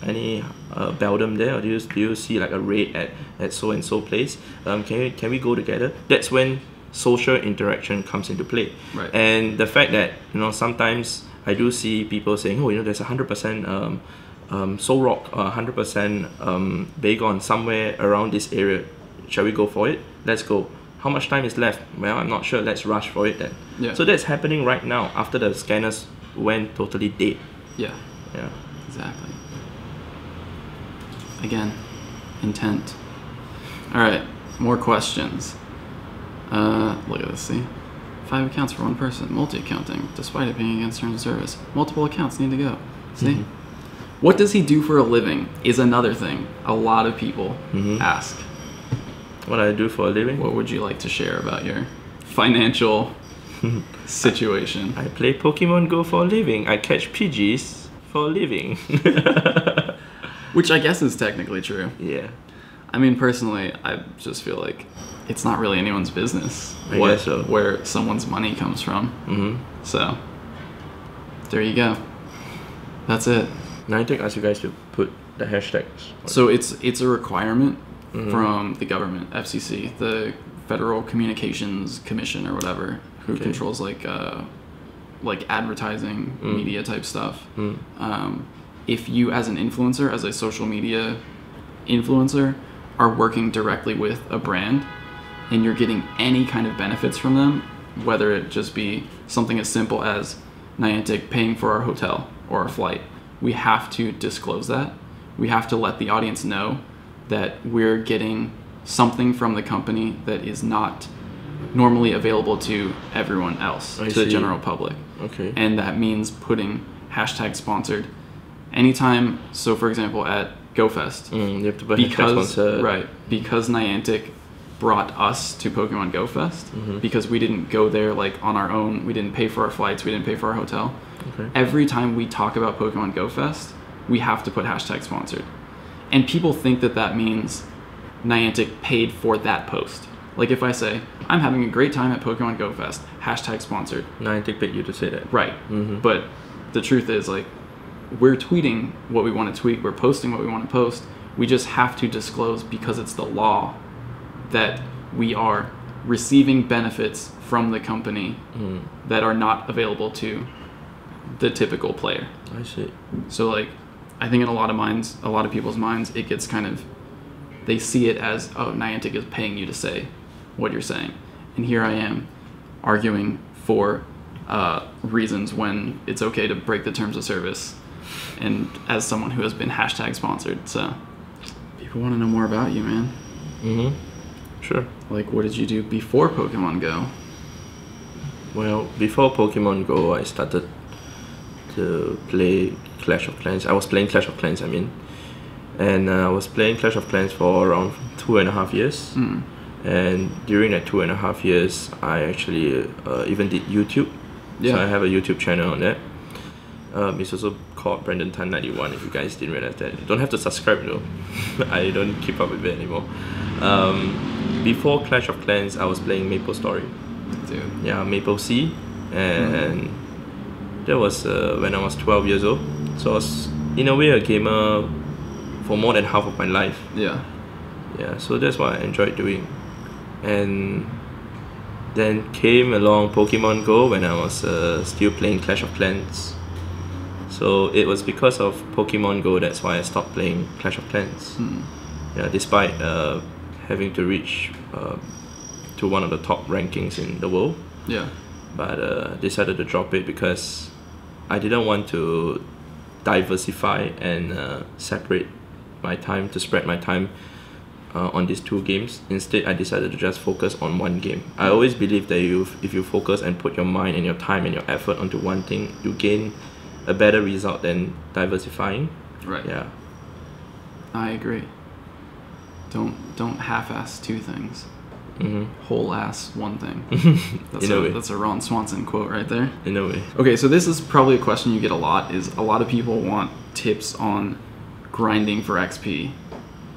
any Beldum there, or do you see like a raid at so and so place? Can we go together? That's when social interaction comes into play. Right. And the fact that, you know, sometimes I do see people saying, oh, you know, there's 100% Soul Rock, 100% Bagon somewhere around this area. Shall we go for it? Let's go. How much time is left? Well, I'm not sure. Let's rush for it then. Yeah. So that's happening right now after the scanners went totally dead. Yeah. Yeah. Exactly. Again, intent. All right, more questions. Look at this, see? 5 accounts for one person, multi-accounting, despite it being against terms of service. Multiple accounts need to go. See? What does he do for a living is another thing a lot of people ask. What I do for a living? What would you like to share about your financial situation? I play Pokemon Go for a living. I catch Pidgeys for a living. Which I guess is technically true. Yeah. I mean, personally, I just feel like it's not really anyone's business I guess so. where someone's money comes from. So, there you go. That's it. Niantic asked you guys to put the hashtags. So it's a requirement from the government, FCC, the Federal Communications Commission or whatever, who controls like advertising, media type stuff. If you, as an influencer, as a social media influencer, are working directly with a brand and you're getting any kind of benefits from them, whether it just be something as simple as Niantic paying for our hotel or our flight, we have to disclose that. We have to let the audience know that we're getting something from the company that is not normally available to everyone else, to the general public. Okay. And that means putting hashtag sponsored anytime. So for example, at GoFest, you have to put hashtag sponsored. Right, because Niantic brought us to Pokemon Go Fest, because we didn't go there like on our own, we didn't pay for our flights, we didn't pay for our hotel. Every time we talk about Pokemon Go Fest, we have to put hashtag sponsored. And people think that that means Niantic paid for that post. Like if I say, I'm having a great time at Pokemon Go Fest, hashtag sponsored. Niantic paid you to say that. Right. But the truth is, like, we're tweeting what we want to tweet, we're posting what we want to post. We just have to disclose, because it's the law, that we are receiving benefits from the company that are not available to the typical player. I see. So like, I think in a lot of people's minds, it gets kind of, they see it as, oh, Niantic is paying you to say what you're saying. And here I am arguing for reasons when it's okay to break the terms of service, and as someone who has been hashtag sponsored. So people want to know more about you, man. Sure. Like, what did you do before Pokemon Go? Well, before Pokemon Go, I started to play Clash of Clans. I was playing Clash of Clans, and I was playing Clash of Clans for around 2.5 years. And during that 2.5 years, I actually even did YouTube. Yeah. So I have a YouTube channel on that. It's also called Brandon Tan 91. If you guys didn't realize that, you don't have to subscribe though. I don't keep up with it anymore. Before Clash of Clans, I was playing Maple Story. Dude. Yeah, Maple C, and that was when I was 12 years old. So I was, in a way, a gamer for more than half of my life. Yeah. Yeah, so that's what I enjoyed doing. And then came along Pokemon Go when I was still playing Clash of Clans. So it was because of Pokemon Go that's why I stopped playing Clash of Clans. Yeah, despite having to reach to one of the top rankings in the world. Yeah. But decided to drop it because I didn't want to diversify and separate my time, to spread my time on these two games. Instead, I decided to just focus on one game. I always believe that if you focus and put your mind and your time and your effort onto one thing, you gain a better result than diversifying. Right. Yeah. I agree. Don't half-ass two things. Whole ass one thing. That's a Ron Swanson quote right there. In a way. Okay, so this is probably a question you get a lot. Is a lot of people want tips on grinding for XP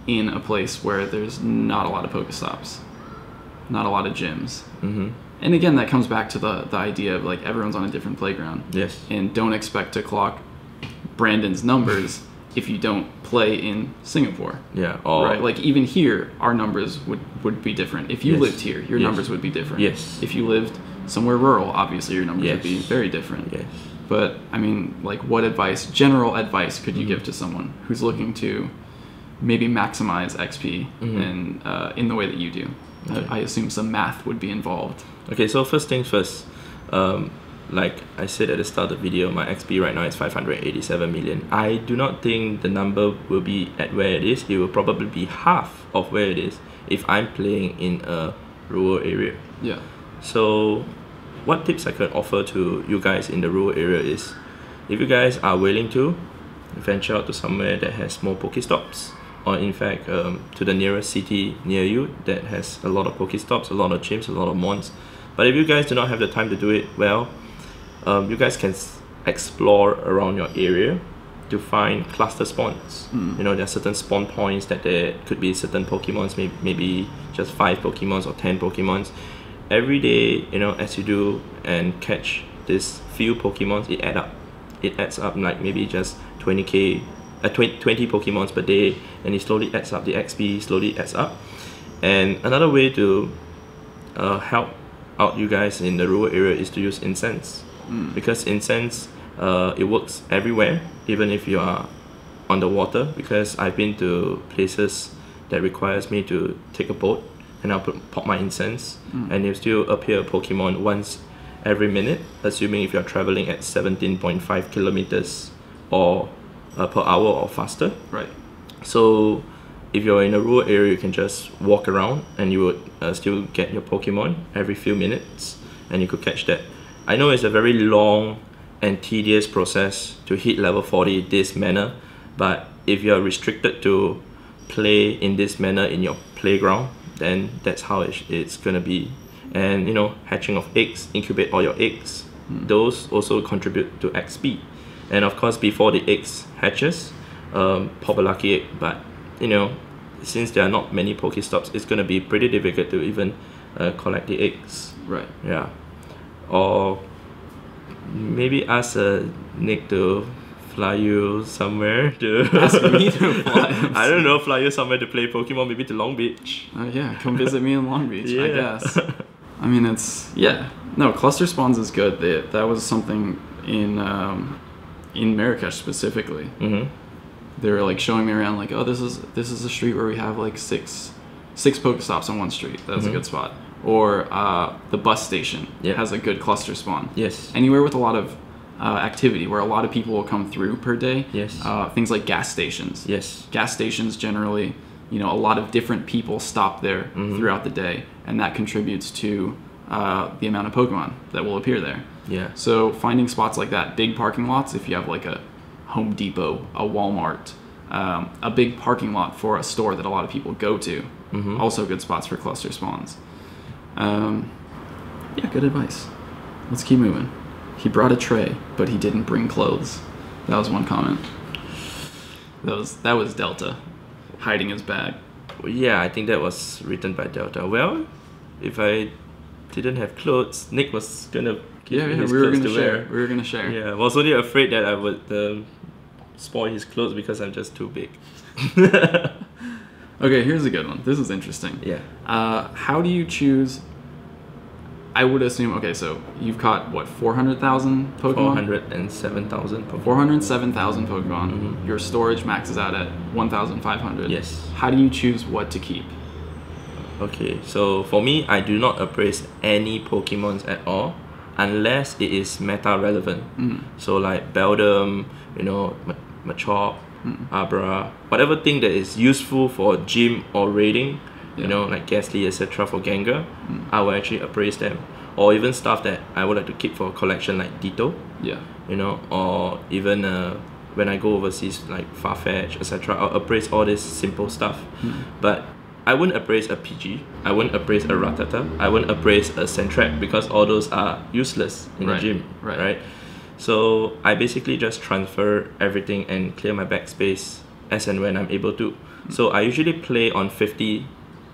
in a place where there's not a lot of Pokestops, not a lot of gyms. And again, that comes back to the idea of like everyone's on a different playground. Yes. And don't expect to clock Brandon's numbers if you don't play in Singapore. Yeah. Right. Like even here, our numbers would be different. If you lived here, your numbers would be different. Yes. If you lived somewhere rural, obviously your numbers would be very different. Yes. But I mean, like, what general advice could you give to someone who's looking to maybe maximize XP and in the way that you do? Okay. I assume some math would be involved. Okay, so first things first. Like I said at the start of the video, my XP right now is 587 million. I do not think the number will be at where it is. It will probably be half of where it is if I'm playing in a rural area. Yeah. So what tips I can offer to you guys in the rural area is, if you guys are willing to venture out to somewhere that has more Pokestops, or in fact to the nearest city near you that has a lot of Pokestops, a lot of gyms, a lot of mons. But if you guys do not have the time to do it, well, you guys can explore around your area to find cluster spawns. You know, there are certain spawn points that there could be certain Pokemons, maybe just 5 Pokemons or 10 Pokemons. Every day, you know, as you do and catch this few Pokemons, it adds up like maybe just 20 Pokemons per day, and it slowly adds up. The XP slowly adds up. And another way to help out you guys in the rural area is to use incense. Because incense, it works everywhere, even if you are on the water. Because I've been to places that requires me to take a boat and I'll pop my incense, and it'll still appear a Pokemon once every minute, assuming if you're traveling at 17.5 kilometers or per hour or faster. Right. So if you're in a rural area, you can just walk around and you would still get your Pokemon every few minutes, and you could catch that. I know it's a very long and tedious process to hit level 40 this manner, but if you're restricted to play in this manner in your playground, then that's how it's gonna be. And you know, hatching of eggs, incubate all your eggs, those also contribute to XP. And of course, before the eggs hatches, pop a lucky egg. But you know, since there are not many Pokestops, it's gonna be pretty difficult to even collect the eggs. Right. Yeah. Or maybe ask Nick to fly you somewhere to ask me to fly. I don't know, fly you somewhere to play Pokemon, maybe to Long Beach. Yeah, come visit me in Long Beach. Yeah. I guess. I mean, it's no, cluster spawns is good. That was something in Marrakesh specifically. They were like showing me around, like, oh, this is a street where we have like six Pokestops on one street. That's a good spot. Or the bus station has a good cluster spawn. Yes. Anywhere with a lot of activity, where a lot of people will come through per day. Yes. Things like gas stations. Yes. Gas stations generally, you know, a lot of different people stop there throughout the day, and that contributes to the amount of Pokemon that will appear there. Yeah. So finding spots like that, big parking lots, if you have like a Home Depot, a Walmart, a big parking lot for a store that a lot of people go to, also good spots for cluster spawns. Yeah, good advice. Let's keep moving. He brought a tray, but he didn't bring clothes. That was one comment. That was Delta hiding his bag. Yeah, I think that was written by Delta. Well, if I didn't have clothes, Nick was gonna give me his clothes to wear. We were gonna share. Yeah, I was only afraid that I would spoil his clothes because I'm just too big. Okay, here's a good one. This is interesting. Yeah. How do you choose? I would assume. Okay, so you've caught what, 400,000 Pokemon? 407,000 Pokemon. 407,000 Pokemon. Your storage maxes out at 1,500. Yes. How do you choose what to keep? Okay, so for me, I do not appraise any Pokemons at all unless it is meta relevant. So like Beldum, you know, Machop, Abra, whatever thing that is useful for gym or raiding, you know, like Ghastly, etc. for Gengar, I will actually appraise them. Or even stuff that I would like to keep for collection like Ditto, you know, or even when I go overseas like Farfetch, etc. I'll appraise all this simple stuff. But I wouldn't appraise a PG, I wouldn't appraise a Rattata, I wouldn't appraise a Sentret because all those are useless in the gym, right? So I basically just transfer everything and clear my backspace as and when I'm able to. So I usually play on 50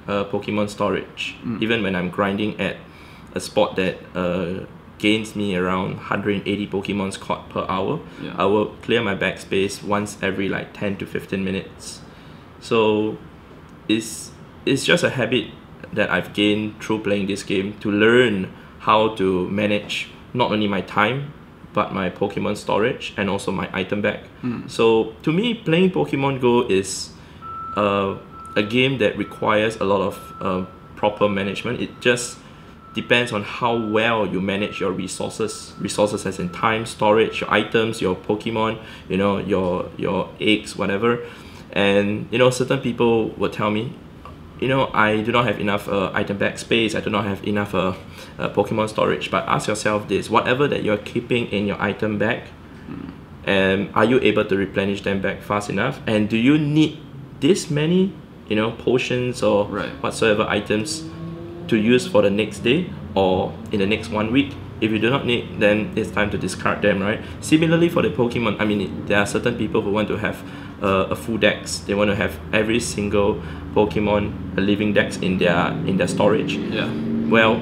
Pokemon storage, even when I'm grinding at a spot that gains me around 180 Pokemons caught per hour. I will clear my backspace once every like 10 to 15 minutes. So it's just a habit that I've gained through playing this game to learn how to manage not only my time but my Pokemon storage and also my item bag. So to me, playing Pokemon Go is a game that requires a lot of proper management. It just depends on how well you manage your resources as in time, storage, your items, your Pokemon, you know, your eggs, whatever. And you know, certain people will tell me, you know, I do not have enough item bag space, I do not have enough Pokemon storage. But ask yourself this: whatever that you're keeping in your item bag, are you able to replenish them back fast enough? And do you need this many, you know, potions or whatsoever items to use for the next day or in the next 1 week? If you do not need, then it's time to discard them, right? Similarly for the Pokemon, I mean, there are certain people who want to have a full dex. They want to have every single Pokemon living dex in their storage. Well,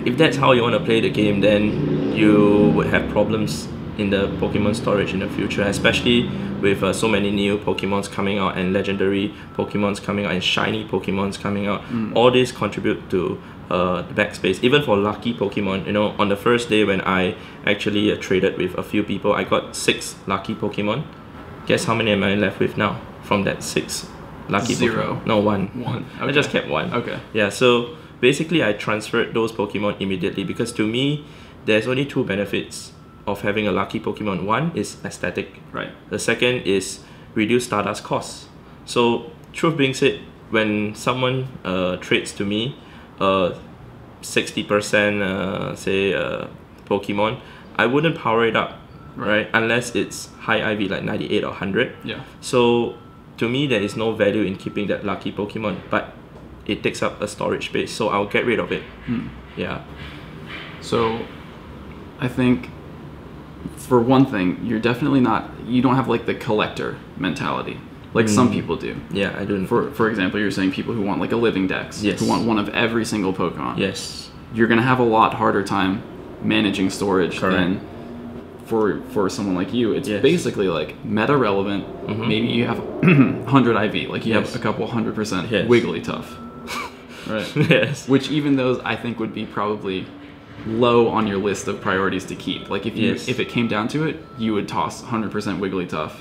if that's how you want to play the game, then you would have problems in the Pokemon storage in the future, especially with so many new Pokemons coming out and legendary Pokemons coming out and shiny Pokemons coming out. All these contribute to the backspace. Even for lucky Pokemon, you know, on the first day when I actually traded with a few people, I got 6 lucky Pokemon. Guess how many am I left with now from that 6 lucky Pokemon? No, 1. Okay. I just kept 1. Yeah, so basically I transferred those Pokemon immediately because to me, there's only 2 benefits of having a lucky Pokemon. One is aesthetic. The second is reduce Stardust costs. So truth being said, when someone trades to me 60% say Pokemon, I wouldn't power it up, right? Unless it's high IV like 98 or 100. So to me, there is no value in keeping that lucky Pokemon, but it takes up a storage space, so I'll get rid of it. So I think for one thing, you're definitely not, you don't have like the collector mentality like some people do. I don't. For example, you're saying people who want like a living dex, who want one of every single Pokemon. You're gonna have a lot harder time managing storage than for someone like you. It's basically like meta relevant. Maybe you have 100 IV, like you have a couple 100% wiggly tough. Which even those I think would be probably low on your list of priorities to keep. Like if you if it came down to it, you would toss 100% Wigglytuff.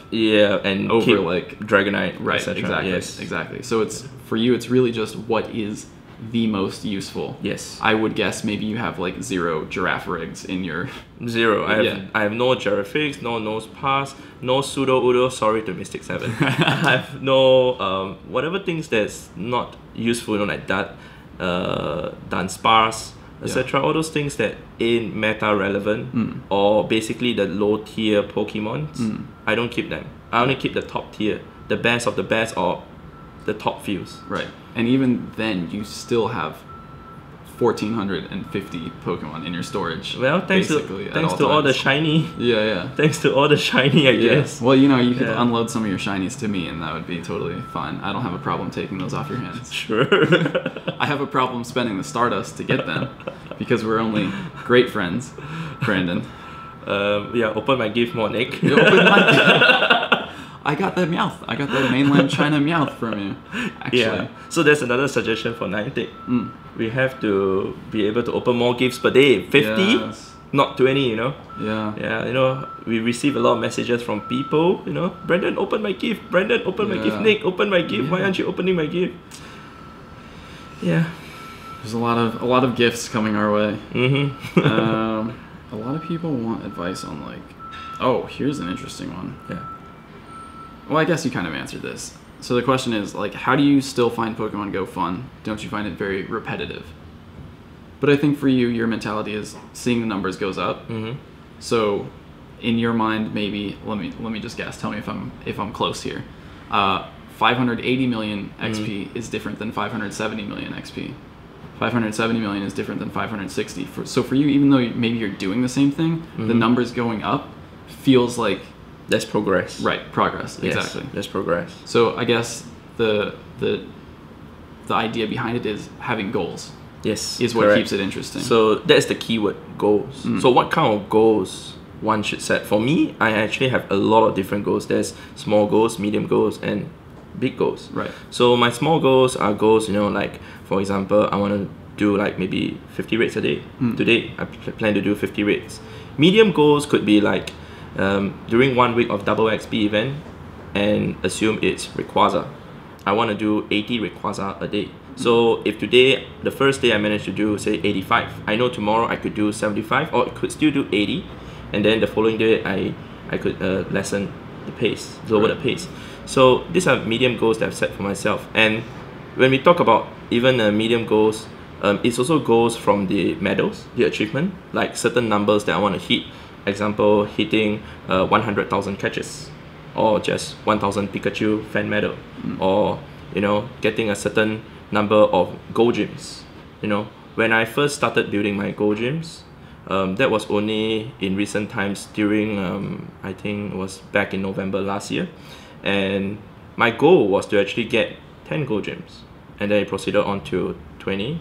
And over keep like Dragonite, exactly. Exactly. So it's for you, it's really just what is the most useful. I would guess maybe you have like 0 Giraffe rigs in your 0. I have no Girafax, no Nose Pass, no Pseudo Udo. Sorry to Mystic 7. I have no whatever things that's not useful, you know, like that Dunsparce, etc. All those things that ain't meta relevant or basically the low tier Pokemons, I don't keep them. I only keep the top tier, the best of the best or the top fews. And even then, you still have 1,450 Pokemon in your storage. Well, thanks to all the shiny. Thanks to all the shiny, I guess. Well, you know, you could unload some of your shinies to me, and that would be totally fine. I don't have a problem taking those off your hands. I have a problem spending the Stardust to get them because we're only great friends, Brandon. Open my gift more, Nick. I got that Meowth. I got that mainland China Meowth from you, actually. So there's another suggestion for Niantic. We have to be able to open more gifts per day. 50, not 20, you know? You know, we receive a lot of messages from people, you know, Brandon, open my gift. Brandon, open my gift. Nick, open my gift. Why aren't you opening my gift? There's a lot of gifts coming our way. A lot of people want advice on like, oh, here's an interesting one. Well, I guess you kind of answered this. So the question is, like, how do you still find Pokemon Go fun? Don't you find it very repetitive? But I think for you, your mentality is seeing the numbers goes up. Mm-hmm. So in your mind, maybe let me just guess. Tell me if I'm close here. 580 million XP is different than 570 million XP. 570 million is different than 560. So for you, even though maybe you're doing the same thing, the numbers going up feels like That's progress. right progress. Yes, Exactly. that's progress. So I guess the idea behind it is having goals. Yes, Is what correct. keeps it interesting. So that's the keyword, goals. So what kind of goals one should set? For me, I actually have a lot of different goals. There's small goals, medium goals, and big goals. Right. So my small goals are goals, like, for example, I want to do like maybe 50 raids a day. Today, I plan to do 50 raids. Medium goals could be like during 1 week of double XP event, and assume it's Rayquaza. I want to do 80 Rayquaza a day. So if today, the first day I managed to do say 85, I know tomorrow I could do 75, or I could still do 80, and then the following day I could lessen the pace, lower the pace. So these are medium goals that I've set for myself. And when we talk about even medium goals, it's also goals from the medals, the achievement, like certain numbers that I want to hit. Example, hitting 100,000 catches, or just 1,000 Pikachu fan medal, or getting a certain number of gold gyms. When I first started building my gold gyms, that was only in recent times during I think it was back in November last year, and my goal was to actually get 10 gold gyms, and then I proceeded on to 20,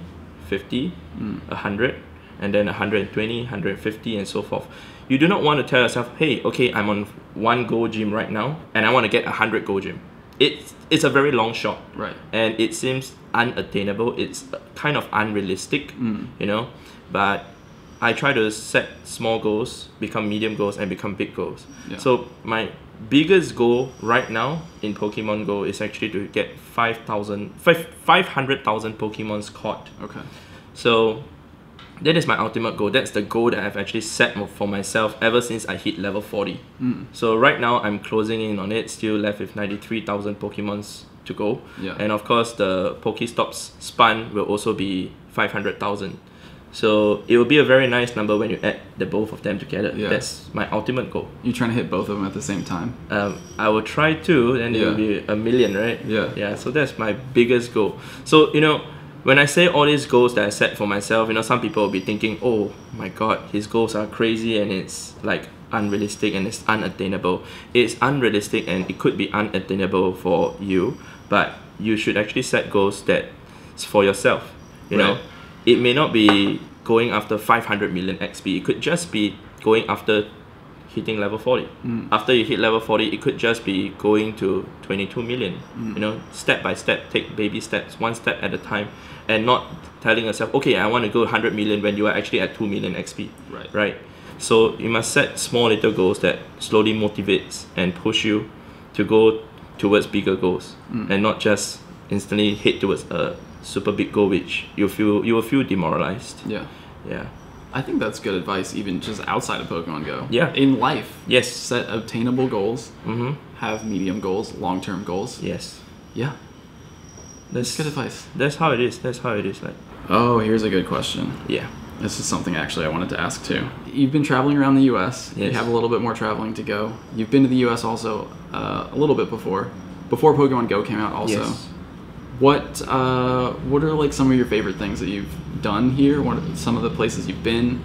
50, 100, and then 120, 150, and so forth. You do not want to tell yourself, hey, okay, I'm on 1 gold gym right now, and I want to get 100 gold gym. It's a very long shot, Right. and it seems unattainable. It's kind of unrealistic, but I try to set small goals, become medium goals, and become big goals. Yeah. So my biggest goal right now in Pokemon Go is actually to get 500,000 Pokemons caught. Okay. So that is my ultimate goal. That's the goal that I've actually set for myself ever since I hit level 40. So right now I'm closing in on it, still left with 93,000 Pokemons to go. Yeah. And of course the Pokestops spun will also be 500,000. So it will be a very nice number when you add the both of them together. Yeah. That's my ultimate goal. You trying to hit both of them at the same time? I will try to, then it will Yeah. be 1 million, right? Yeah. Yeah, so that's my biggest goal. So, when I say all these goals that I set for myself, some people will be thinking, oh my god, his goals are crazy and it's like unrealistic and it's unattainable. It's unrealistic and it could be unattainable for you, but you should actually set goals that's for yourself. Right. It may not be going after 500 million XP. It could just be going after hitting level 40. After you hit level 40, it could just be going to 22 million. Step by step, take baby steps, one step at a time, and not telling yourself, okay, I want to go 100 million when you are actually at 2 million XP. Right? So you must set small little goals that slowly motivates and push you to go towards bigger goals, and not just instantly head towards a super big goal which you will feel demoralized. Yeah. I think that's good advice, even just outside of Pokemon Go. Yeah. In life. Yes. Set obtainable goals. Have medium goals, long-term goals. Yes. Yeah. That's good advice. That's how it is. Like. Oh, here's a good question. Yeah. This is something actually I wanted to ask too. You've been traveling around the U.S. Yes. You have a little bit more traveling to go. You've been to the U.S. also a little bit before Pokemon Go came out also. Yes. What are like some of your favorite things that you've done here? What are some of the places you've been?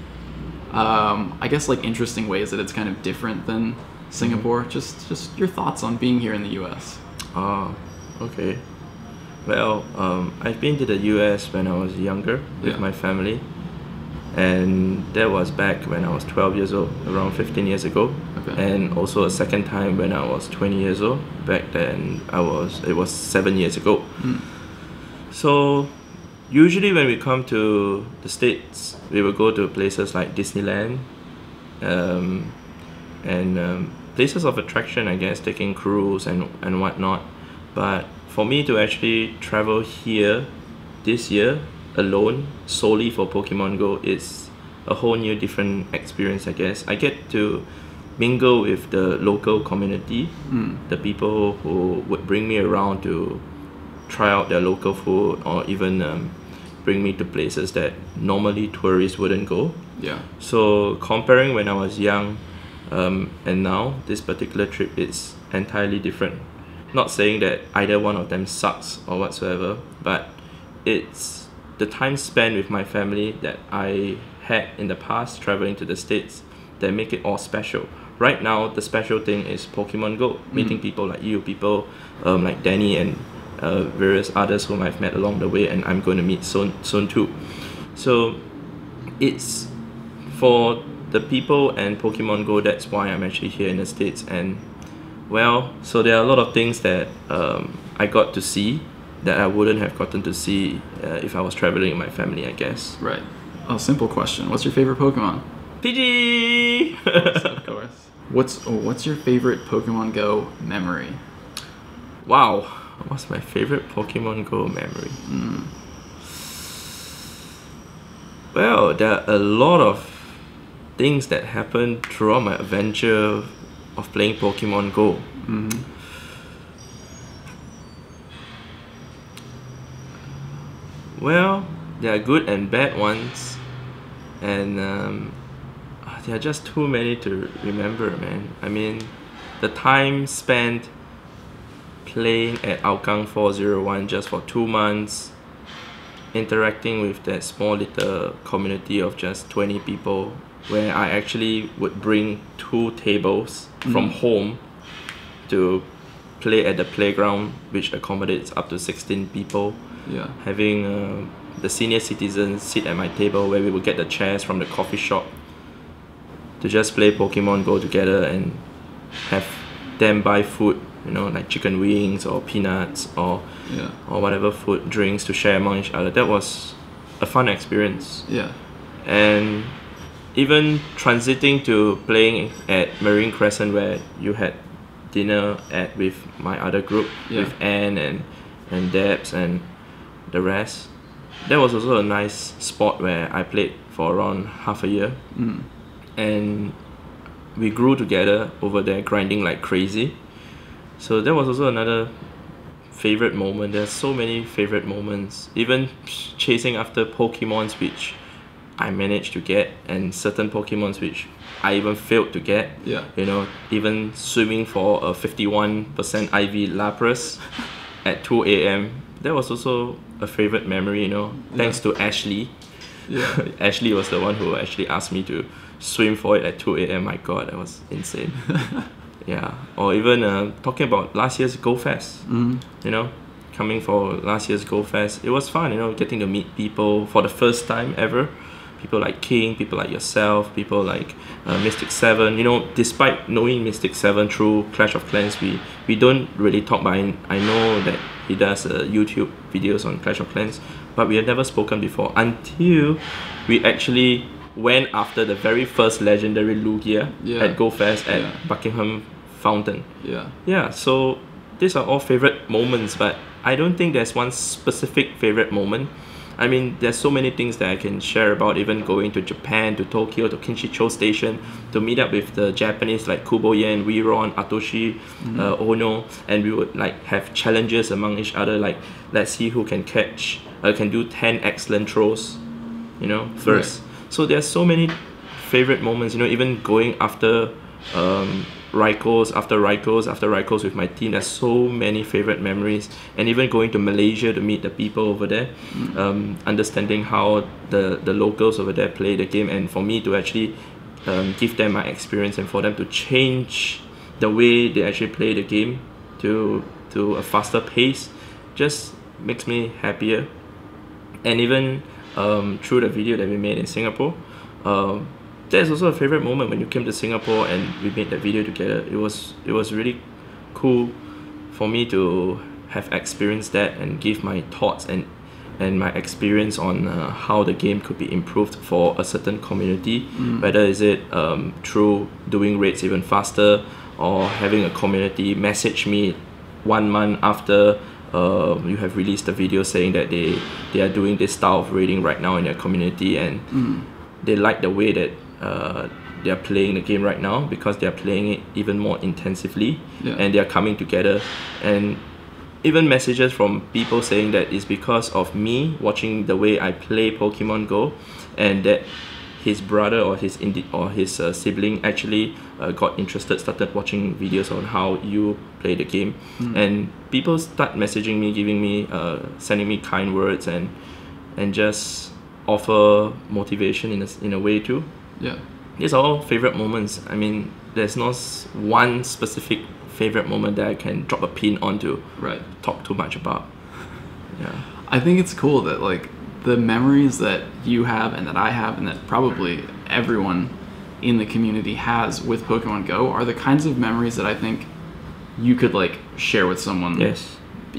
I guess like interesting ways that it's kind of different than Singapore. Just your thoughts on being here in the U.S. Oh, okay. Well, I've been to the US when I was younger with my family, and that was back when I was 12 years old, around 15 years ago. Okay. And also a second time when I was 20 years old. Back then it was 7 years ago. So usually when we come to the States, we will go to places like Disneyland, and places of attraction, I guess, taking cruise and whatnot. But for me to actually travel here this year alone, solely for Pokemon Go, is a whole new different experience, I guess. I get to mingle with the local community, the people who would bring me around to try out their local food, or even bring me to places that normally tourists wouldn't go. Yeah. So comparing when I was young and now, this particular trip is entirely different. Not saying that either one of them sucks or whatsoever, but it's the time spent with my family that I had in the past traveling to the States that make it all special. Right now, the special thing is Pokemon Go, meeting people like you, people like Downey and various others whom I've met along the way, and I'm going to meet soon too. So it's for the people and Pokemon Go, that's why I'm actually here in the States. And well, so there are a lot of things that I got to see that I wouldn't have gotten to see if I was traveling with my family, I guess. Right. Oh, simple question. What's your favorite Pokemon? PG! Of course. What's your favorite Pokemon Go memory? Wow. What's my favorite Pokemon Go memory? Well, there are a lot of things that happened throughout my adventure of playing Pokemon Go. Well, there are good and bad ones, and there are just too many to remember, man. I mean, the time spent playing at Hougang 401 just for 2 months, interacting with that small little community of just 20 people, where I actually would bring 2 tables from home to play at the playground, which accommodates up to 16 people. Yeah. Having the senior citizens sit at my table, where we would get the chairs from the coffee shop to just play Pokemon Go together and have them buy food, you know, like chicken wings or peanuts or whatever food, drinks to share among each other. That was a fun experience. Yeah. And even transiting to playing at Marine Crescent, where you had dinner with my other group, with Anne and Debs and the rest. That was also a nice spot where I played for around half a year. And we grew together over there, grinding like crazy. So that was also another favorite moment. There's so many favorite moments. Even chasing after Pokemons which I managed to get, and certain Pokemons which I even failed to get. Yeah. You know, even swimming for a 51% IV Lapras at 2 a.m. That was also a favorite memory, you know, thanks to Ashley. Yeah. Ashley was the one who actually asked me to swim for it at 2 a.m. My god, that was insane. Yeah. Or even talking about last year's Go Fest. You know, coming for last year's Go Fest, it was fun, you know, getting to meet people for the first time ever. People like King, people like yourself, people like Mystic 7. You know, despite knowing Mystic 7 through Clash of Clans, we don't really talk, but I know that he does YouTube videos on Clash of Clans, but we have never spoken before until we actually went after the very first legendary Lugia at Go Fest at Buckingham Fountain. Yeah, so these are all favorite moments, but I don't think there's one specific favorite moment. I mean, there's so many things that I can share about, even going to Japan, to Tokyo, to Kinshicho Station, to meet up with the Japanese like Kuboyen, Wiron, Atoshi, Ono, and we would like have challenges among each other, like let's see who can catch, can do 10 excellent throws, you know, first. So there's so many favorite moments, you know, even going after Raikos after Raikos with my team. There's so many favorite memories, and even going to Malaysia to meet the people over there, understanding how the locals over there play the game, and for me to actually give them my experience and for them to change the way they actually play the game to a faster pace, just makes me happier. And even through the video that we made in Singapore, that's also a favorite moment when you came to Singapore and we made that video together. It was really cool for me to have experienced that and give my thoughts and my experience on how the game could be improved for a certain community, whether is it through doing raids even faster, or having a community message me 1 month after you have released a video saying that they are doing this style of raiding right now in their community, and they like the way that they're playing the game right now, because they're playing it even more intensively, and they're coming together. And even messages from people saying that it's because of me watching the way I play Pokemon Go, and that his brother or his sibling actually got interested, started watching videos on how you play the game. And people start messaging me, giving me sending me kind words, and just offer motivation in a way too. These are all favorite moments. I mean, there's no one specific favorite moment that I can drop a pin onto, talk too much about. I think it's cool that like the memories that you have and that I have and that probably everyone in the community has with Pokemon Go are the kinds of memories that I think you could like share with someone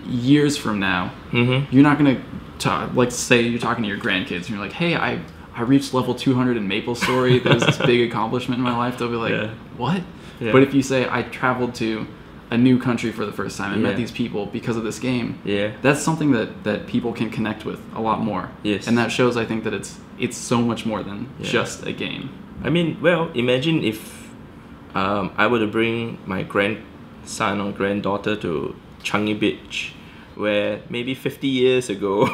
years from now. You're not gonna talk, like, say you're talking to your grandkids and you're like, hey, I reached level 200 in Maple Story, there was this big accomplishment in my life. They'll be like, what? But if you say I traveled to a new country for the first time and met these people because of this game, that's something that people can connect with a lot more. And that shows, I think, that it's so much more than just a game. I mean, well, imagine if I were to bring my grandson or granddaughter to Changi Beach, where maybe 50 years ago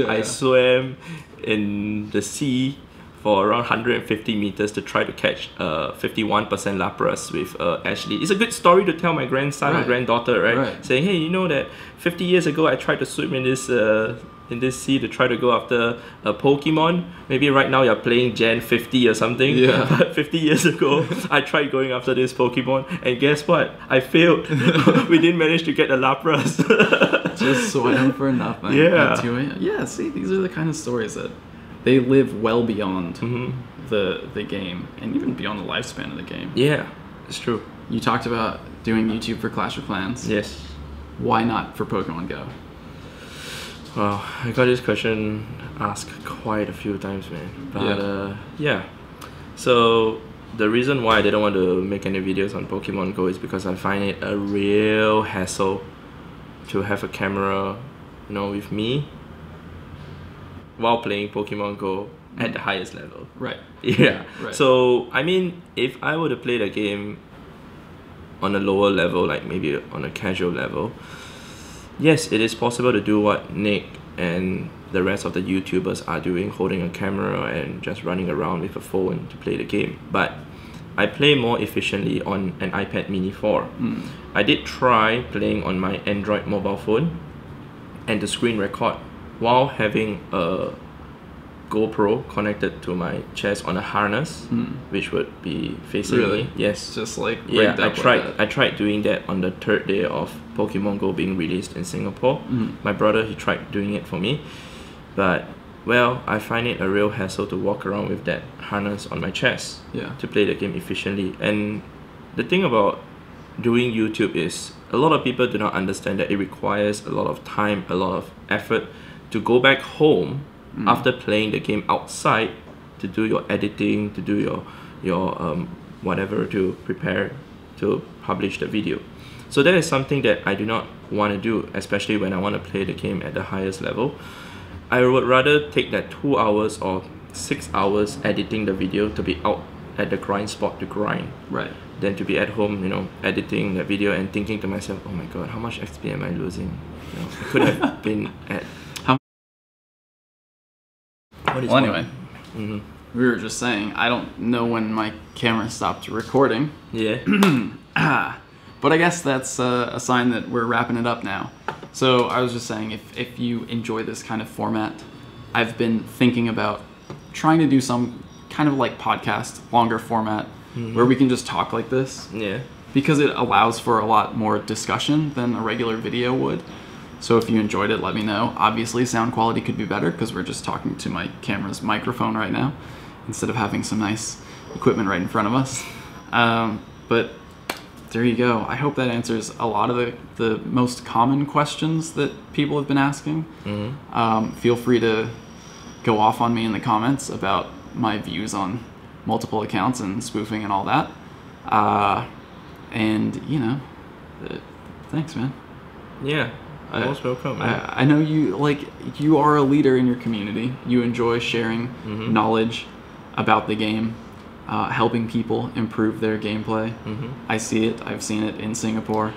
I swam in the sea for around 150 meters to try to catch 51% Lapras with Ashley. It's a good story to tell my grandson or granddaughter, right? Saying, hey, you know that 50 years ago I tried to swim in this sea to try to go after a Pokemon. Maybe right now you're playing Gen 50 or something, but 50 years ago I tried going after this Pokemon, and guess what? I failed. We didn't manage to get a Lapras. Just swam for nothing. Yeah, see, these are the kind of stories that they live well beyond the game, and even beyond the lifespan of the game. Yeah, it's true. You talked about doing YouTube for Clash of Clans. Yes. Why not for Pokemon Go? Well, I got this question asked quite a few times, man. But so the reason why I didn't want to make any videos on Pokemon Go is because I find it a real hassle to have a camera, with me while playing Pokemon Go at the highest level. So, I mean, if I were to play the game on a lower level, like maybe on a casual level, yes, it is possible to do what Nick and the rest of the YouTubers are doing, holding a camera and just running around with a phone to play the game. But I play more efficiently on an iPad mini 4. I did try playing on my Android mobile phone and the screen record while having a GoPro connected to my chest on a harness, which would be facing me. Yes, just like I tried doing that on the third day of Pokemon Go being released in Singapore. My brother, he tried doing it for me, but well, I find it a real hassle to walk around with that harness on my chest to play the game efficiently. And the thing about doing YouTube is a lot of people do not understand that it requires a lot of time, a lot of effort to go back home after playing the game outside to do your editing, to do your whatever, to prepare to publish the video. So that is something that I do not want to do, especially when I want to play the game at the highest level. I would rather take that 2 hours or 6 hours editing the video to be out at the grind spot to grind, than to be at home, editing the video and thinking to myself, oh my god, how much XP am I losing? I could have been at... Well, anyway, we were just saying, I don't know when my camera stopped recording. But I guess that's a sign that we're wrapping it up now. So I was just saying, if you enjoy this kind of format, I've been thinking about trying to do some kind of like podcast, longer format, where we can just talk like this. Because it allows for a lot more discussion than a regular video would. So if you enjoyed it, let me know. Obviously, sound quality could be better because we're just talking to my camera's microphone right now instead of having some nice equipment right in front of us. But there you go. I hope that answers a lot of the most common questions that people have been asking. Feel free to go off on me in the comments about my views on multiple accounts and spoofing and all that. And, thanks, man. Most welcome, man. I know you are a leader in your community. You enjoy sharing knowledge about the game. helping people improve their gameplay. Mm-hmm. I see it. I've seen it in Singapore.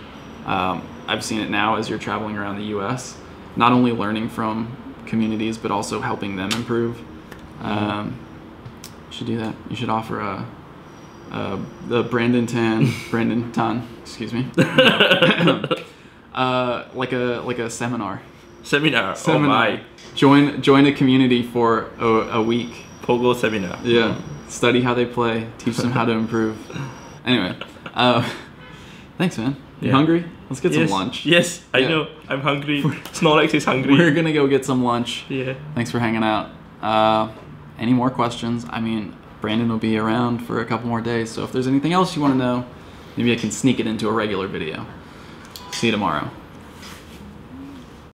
I've seen it now as you're traveling around the U.S. Not only learning from communities, but also helping them improve. You should do that. You should offer the Brandon Tan, excuse me, like a seminar. Seminar. Oh my. Join a community for a week. Pogo seminar. Yeah. Study how they play. Teach them how to improve. Anyway, thanks, man. You hungry? Let's get some lunch. Yes, I know. I'm hungry. Snorlax is hungry. We're gonna go get some lunch. Yeah. Thanks for hanging out. Any more questions? I mean, Brandon will be around for a couple more days, so if there's anything else you want to know, maybe I can sneak it into a regular video. See you tomorrow.